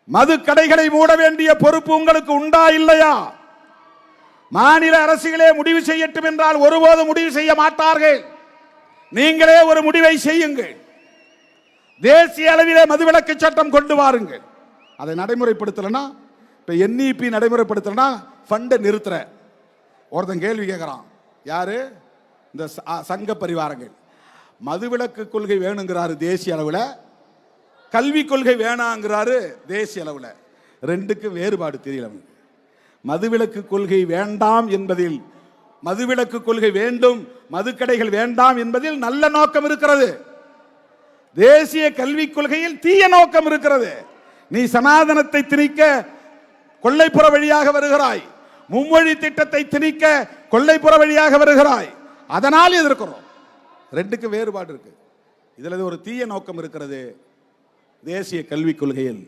மது கடைகளை மூட வேண்டிய பொறுப்பு உங்களுக்கு உண்டா இல்லையா? மாநில அரசுகளே முடிவு செய்யட்டும் என்றால் ஒருபோது முடிவு செய்ய மாட்டார்கள். நீங்களே ஒரு முடிவை செய்யுங்கள். தேசிய அளவிலே மதுவிலக்கு சட்டம் கொண்டு வாருங்கள். அதை நடைமுறைப்படுத்தலன்னா, இப்ப NEP நடைமுறைப்படுத்தலன்னா ஃபண்டை நிறுத்துற ஒருத்தன் கேள்வி கேட்கிறான். யாரு? இந்த சங்க பரிவாரங்கள். மதுவிலக்கு கொள்கை வேணுங்கிறாரு தேசிய அளவில், கல்வி கொள்கை வேணாங்கிறாரு தேசிய அளவில். ரெண்டுக்கு வேறுபாடு தெரியல. மதுவிலக்கு கொள்கை வேண்டாம் என்பதில், மதுவிலக்கு கொள்கை வேண்டும், மதுக்கடைகள் வேண்டாம் என்பதில் நல்ல நோக்கம் இருக்கிறது. தேசிய கல்விக் கொள்கையில் தீய நோக்கம் இருக்கிறது. நீ சனாதனத்தை திணிக்க கொள்ளைப்புற வழியாக வருகிறாய், மும்மொழி திட்டத்தை திணிக்க கொள்ளைப்புற வழியாக வருகிறாய். அதனால் எதிர்க்கிறோம். ரெண்டுக்கு வேறுபாடு இருக்கு. இதுல ஒரு தீய நோக்கம் இருக்கிறது தேசிய கல்விக் கொள்கையில்,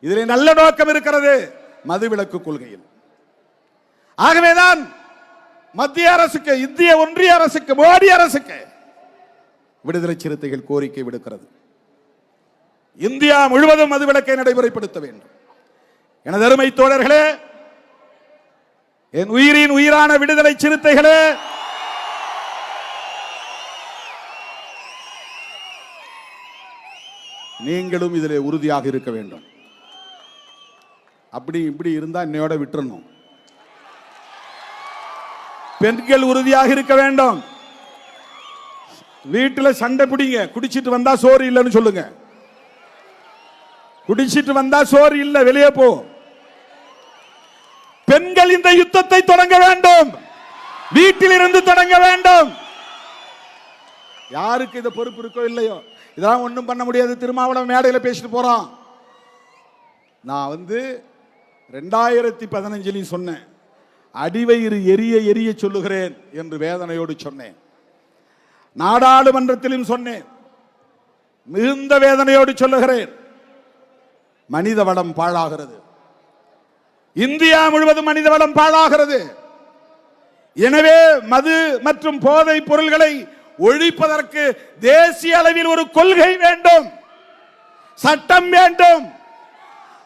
இதில் நல்ல நோக்கம் இருக்கிறது மதுவிலக்கு கொள்கையில். ஆகவேதான் மத்திய அரசுக்கு, இந்திய ஒன்றிய அரசுக்கு, மோடி அரசுக்கு விடுதலை சிறுத்தைகள் கோரிக்கை விடுக்கிறது. இந்தியா முழுவதும் மதுவிலக்கை நடைமுறைப்படுத்த வேண்டும். எனது அருமை தோழர்களே, என் உயிரின் உயிரான விடுதலை சிறுத்தைகளே, நீங்களும் இதிலே உறுதியாக இருக்க வேண்டும். அப்படி இப்படி இருந்தா என்னையோட விட்டுறணும். பெண்கள் உறுதியாக இருக்க வேண்டும். வீட்டில் சண்டை பிடிங்க, குடிச்சிட்டு வந்தா சோறு இல்லைன்னு சொல்லுங்க. குடிச்சிட்டு வந்தா சோறு இல்லை, வெளியே போ. பெண்கள் இந்த யுத்தத்தை தொடங்க வேண்டும், வீட்டில் இருந்து தொடங்க வேண்டும். யாருக்கு இந்த பொறுப்பு இருக்கோ இல்லையோ, இதெல்லாம் ஒன்றும் பண்ண முடியாது. திருமாவளவன் மேடையில் பேசிட்டு போறான். நான் 2015 சொன்னேன், அடிவயிறு எரிய எரிய சொல்லுகிறேன் என்று வேதனையோடு சொன்னேன். நாடாளுமன்றத்திலும் சொன்னேன், மிகுந்த வேதனையோடு சொல்லுகிறேன். மனித வளம் பாழாகிறது, இந்தியா முழுவதும் மனித வளம் பாழாகிறது. எனவே மது மற்றும் போதை பொருள்களை ஒழிப்பதற்கு தேசிய அளவில் ஒரு கொள்கை வேண்டும், சட்டம் வேண்டும்,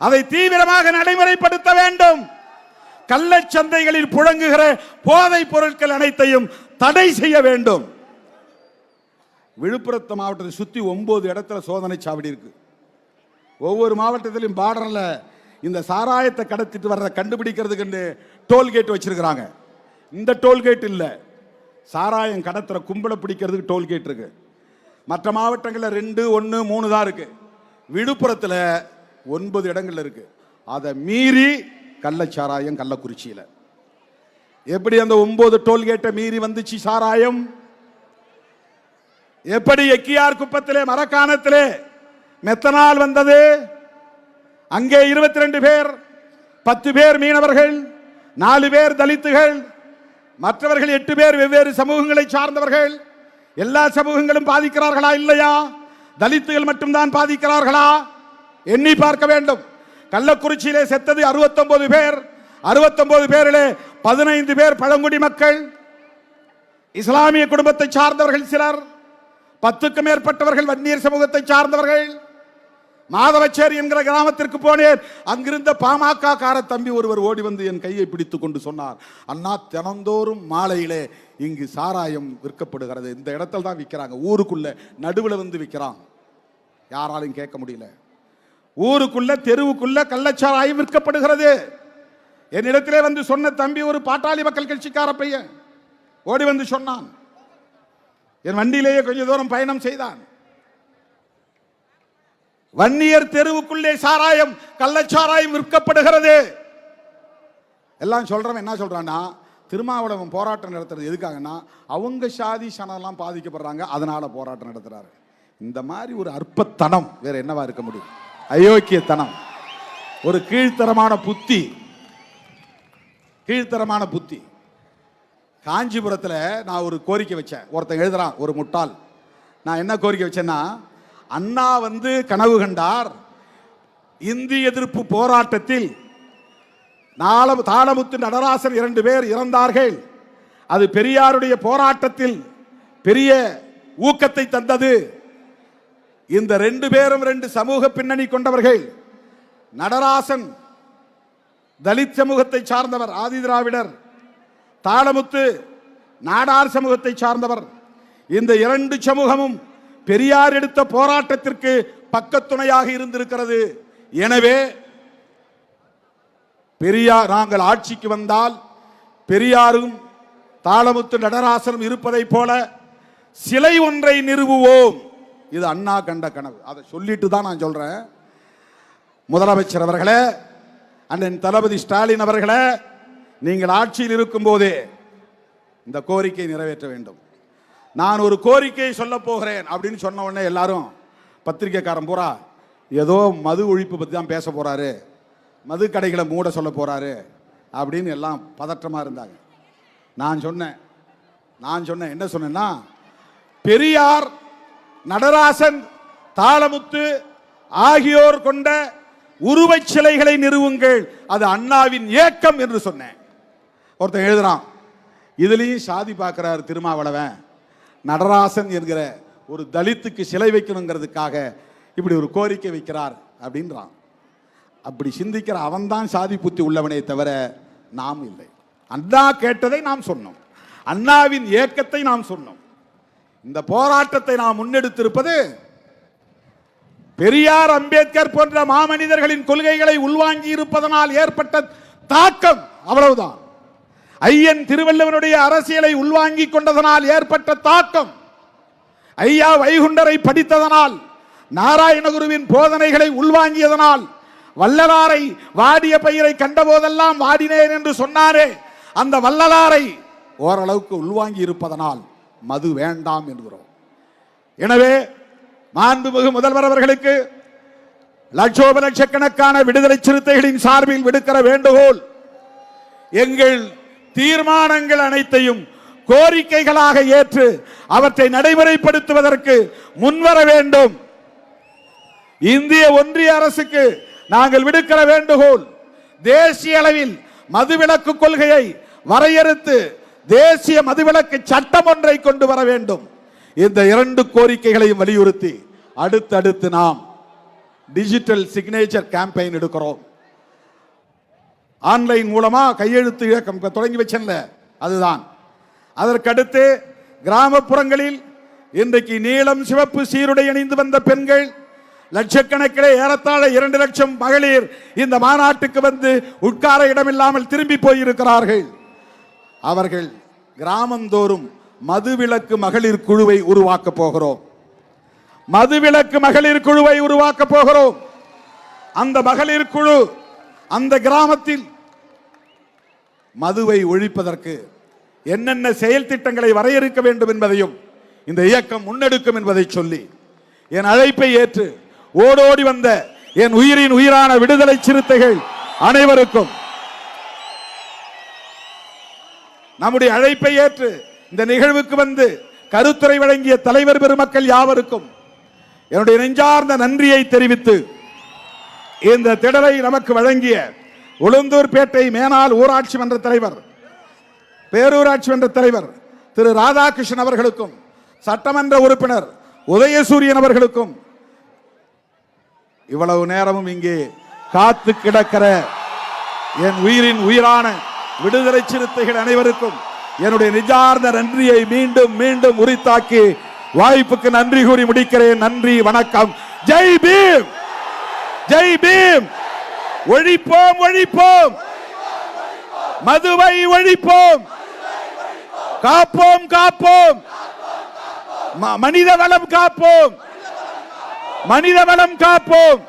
அதை தீவிரமாக நடைமுறைப்படுத்த வேண்டும். கள்ளச்சந்தைகளில் புழங்குகிற போதை பொருட்கள் அனைத்தையும் தடை செய்ய வேண்டும். விழுப்புரத்து மாவட்டத்தை சுற்றி 9 இடத்துல சோதனை சாவடி இருக்கு. ஒவ்வொரு மாவட்டத்திலும் பார்டர்ல இந்த சாராயத்தை கடத்திட்டு வர்றத கண்டுபிடிக்கிறதுக்கு டோல்கேட் வச்சிருக்கிறாங்க. இந்த டோல்கேட் இல்ல, சாராயம் கடத்துற கும்பலை பிடிக்கிறதுக்கு டோல்கேட் இருக்கு. மற்ற மாவட்டங்களில் 2, 1, 3 தான் இருக்கு. விழுப்புரத்தில் 9 இடங்கள்ல இருக்கு. அதை மீறி கள்ளச்சாராயம் கள்ளக்குறிச்சியில. எப்படி அந்த 9 டோல்கேட்டை மீறி வந்துச்சு சாராயம்? எப்படி எக்கியார் குப்பத்திலே மரக்காணத்திலே மெத்தனால் வந்தது? அங்கே 22 பேர், 10 பேர் மீனவர்கள், 4 பேர் தலித்துகள், மற்றவர்கள் 8 பேர் வெவ்வேறு சமூகங்களை சார்ந்தவர்கள். எல்லா சமூகங்களும் பாதிக்கிறார்களா? இல்லையா? தலித்துகள் மட்டும்தான் பாதிக்கிறார்களா? எண்ணி பார்க்க வேண்டும். கள்ளக்குறிச்சியிலே செத்தது 69 பேர். 69 பேரிலே 15 பேர் பழங்குடி மக்கள், இஸ்லாமிய குடும்பத்தை சார்ந்தவர்கள் சிலர், 10க்கும் மேற்பட்டவர்கள் வன்னியர் சமூகத்தை சார்ந்தவர்கள். மாதவச்சேரி என்கிற கிராமத்திற்கு போனேன். அங்கிருந்த பாமக கார தம்பி ஒருவர் ஓடி வந்து என் கையை பிடித்துக் கொண்டு சொன்னார், அண்ணா, தினந்தோறும் மாலையிலே இங்கு சாராயம் விற்கப்படுகிறது. இந்த இடத்துல தான் விற்கிறாங்க, ஊருக்குள்ள நடுவில் வந்து விற்கிறான், யாராலும் கேட்க முடியல. ஊருக்குள்ள தெருவுக்குள்ள கள்ளச்சாராயம் விற்கப்படுகிறது. என்னிடத்திலே வந்து சொன்ன தம்பி ஒரு பாட்டாளி மக்கள் கட்சிக்கார பையன் ஓடி வந்து சொன்னான். என் வண்டியிலேயே கொஞ்ச தூரம் பயணம் செய்தான். வன்னியர் தெருவுக்குள்ளே சாராயம், கள்ளச்சாராயம் விற்கப்படுகிறது. எல்லாம் சொல்றவன் என்ன சொல்றான்னா, திருமாவளவன் போராட்டம் நடத்துறது எதுக்காகனா அவங்க சாதி சனெல்லாம் பாதிக்கப்படுறாங்க, அதனால போராட்டம் நடத்துறாரு. இந்த மாதிரி ஒரு அற்பத்தனம் வேற என்னவா இருக்க முடியும்? அயோக்கியத்தனம், ஒரு கீழ்த்தரமான புத்தி, கீழ்த்தரமான புத்தி. காஞ்சிபுரத்தில் நான் ஒரு கோரிக்கை வச்சேன். ஒருத்தன் எழுதுறான், ஒரு முட்டாள். நான் என்ன கோரிக்கை வச்சேன்னா, அண்ணா வந்து கனவு கண்டார், இந்திய எதிர்ப்பு போராட்டத்தில் தாளமுத்து நடராசன் 2 பேர் இறந்தார்கள், அது பெரியாருடைய போராட்டத்தில் பெரிய ஊக்கத்தை தந்தது. இந்த 2 பேரும் 2 சமூக பின்னணி கொண்டவர்கள். நடராசன் தலித் சமூகத்தை சார்ந்தவர், ஆதி திராவிடர். தாளமுத்து நாடார் சமூகத்தை சார்ந்தவர். இந்த 2 சமூகமும் பெரியார் எடுத்த போராட்டத்திற்கு பக்கத்துணையாக இருந்திருக்கிறது. எனவே பெரியார், நாங்கள் ஆட்சிக்கு வந்தால் பெரியாரும் தாளமுத்து நடராசனும் இருப்பதை போல சிலை ஒன்றை நிறுவுவோம். இது அண்ணா கண்ட கனவு. அதை சொல்லிட்டு தான் நான் சொல்றேன். முதலமைச்சர் அவர்களே, அண்ணன் தளபதி ஸ்டாலின் அவர்களே, நீங்கள் ஆட்சியில் இருக்கும் போதே இந்த கோரிக்கை நிறைவேற்ற வேண்டும். நான் ஒரு கோரிக்கையை சொல்ல போகிறேன் அப்படின்னு சொன்ன உடனே எல்லாரும் பத்திரிகைக்காரன் பூரா ஏதோ மது ஒழிப்பு பற்றி தான் பேச போறாரு, மது கடைகளை மூட சொல்ல போறாரு அப்படின்னு எல்லாம் பதற்றமா இருந்தாங்க. நான் சொன்னேன் என்ன சொன்னேன்னா, பெரியார், நடராசன், தாளமுத்து ஆகியோர் கொண்ட உருவச் சிலைகளை நிறுவுங்கள், அது அண்ணாவின் இயக்கம் என்று சொன்னேன். ஒருத்தன் எழுதுறான், இதுலயும் சாதி பார்க்கிறார் திருமாவளவன், நடராசன் என்கிற ஒரு தலித்துக்கு சிலை வைக்கணுங்கிறதுக்காக இப்படி ஒரு கோரிக்கை வைக்கிறார் அப்படின்றான். அப்படி சிந்திக்கிற அவன்தான் சாதி புத்தி உள்ளவனே தவிர நாம் இல்லை. அண்ணா கேட்டதை நாம் சொன்னோம், அண்ணாவின் இயக்கத்தை நாம் சொன்னோம். இந்த போராட்டத்தை நாம் முன்னெடுத்திருப்பது பெரியார், அம்பேத்கர் போன்ற மாமனிதர்களின் கொள்கைகளை உள்வாங்கி இருப்பதனால் ஏற்பட்ட தாக்கம், அவ்வளவுதான். ஐயன் திருவள்ளுவனுடைய அரசியலை உள்வாங்கி கொண்டதனால் ஏற்பட்ட தாக்கம், ஐயா வைகுண்டரை படித்ததனால், நாராயணகுருவின் போதனைகளை உள்வாங்கியதனால், வள்ளலாரை வாடிய பயிரை கண்டபோதெல்லாம் வாடினேன் என்று சொன்னாரே, அந்த வள்ளலாரை ஓரளவுக்கு உள்வாங்கி இருப்பதனால் மது வேண்டாம் என்கிறோம். எனவே மாண்புமிகு முதல்வர் அவர்களுக்கு லட்சோப லட்சக்கணக்கான விடுதலை சிறுத்தைகளின் சார்பில் விடுக்கிற வேண்டுகோள், எங்கள் தீர்மானங்கள் அனைத்தையும் கோரிக்கைகளாக ஏற்று அவற்றை நடைமுறைப்படுத்துவதற்கு முன்வர வேண்டும். இந்திய ஒன்றிய அரசுக்கு நாங்கள் விடுக்கிற வேண்டுகோள், தேசிய அளவில் மதுவிலக்கு கொள்கையை வரையறுத்து தேசிய மதுவிலக்கு சட்டம் ஒன்றை கொண்டு வர வேண்டும். இந்த 2 கோரிக்கைகளையும் வலியுறுத்தி அடுத்தடுத்து நாம் டிஜிட்டல் சிக்னேச்சர் கேம்பெயின் எடுக்கிறோம். ஆன்லைன் மூலமா கையெழுத்து இயக்கம் தொடங்கி வச்சல, அதுதான். அதற்கடுத்து கிராமப்புறங்களில் இன்றைக்கு நீலம் சிவப்பு சீருடை அணிந்து வந்த பெண்கள் லட்சக்கணக்கிலே, ஏறத்தாழ 2 லட்சம் மகளிர் இந்த மாநாட்டுக்கு வந்து உட்கார இடமில்லாமல் திரும்பி போயிருக்கிறார்கள். அவர்கள் கிராமந்தோறும் மதுவிலக்கு மகளிர் குழுவை உருவாக்க போகிறோம். மதுவிலக்கு மகளிர் குழுவை உருவாக்க போகிறோம். அந்த மகளிர் குழு அந்த கிராமத்தில் மதுவை ஒழிப்பதற்கு என்னென்ன செயல் திட்டங்களை வரையறுக்க வேண்டும் என்பதையும் இந்த இயக்கம் முன்னெடுக்கும் என்பதை சொல்லி என் அழைப்பை ஏற்று ஓடோடி வந்த என் உயிரின் உயிரான விடுதலை சிறுத்தைகள் அனைவருக்கும், நம்முடைய அழைப்பை ஏற்று இந்த நிகழ்வுக்கு வந்து கருத்துரை வழங்கிய தலைவர் பெருமக்கள் யாவருக்கும் என்னுடைய நெஞ்சார்ந்த நன்றியை தெரிவித்து, இந்த திடலை நமக்கு வழங்கிய உளுந்தூர்பேட்டை மேனாள் ஊராட்சி மன்ற தலைவர், பேரூராட்சி மன்ற தலைவர் திரு ராதாகிருஷ்ணன் அவர்களுக்கும், சட்டமன்ற உறுப்பினர் உதயசூரியன் அவர்களுக்கும், இவ்வளவு நேரமும் இங்கே காத்து கிடக்கிற என் உயிரின் உயிரான விடுதலை சிறுத்தைகள் அனைவருக்கும் என்னுடைய நெஞ்சார்ந்த நன்றியை மீண்டும் மீண்டும் உரித்தாக்கி வாய்ப்புக்கு நன்றி கூறி முடிக்கிறேன். நன்றி, வணக்கம். ஜெய் பீம், ஜெய் பீம். ஒழிப்போம், ஒழிப்போம், மதுவை ஒழிப்போம், காப்போம், காப்போம், மனித வளம் காப்போம், மனித வளம் காப்போம்.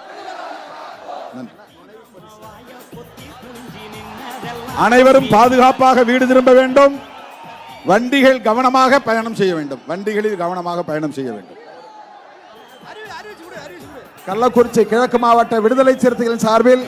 அனைவரும் பாதுகாப்பாக வீடு திரும்ப வேண்டும். வண்டிகள் கவனமாக பயணம் செய்ய வேண்டும். வண்டிகளில் கவனமாக பயணம் செய்ய வேண்டும். கள்ளக்குறிச்சி கிழக்கு மாவட்ட விடுதலை சிறுத்தைகளின் சார்பில்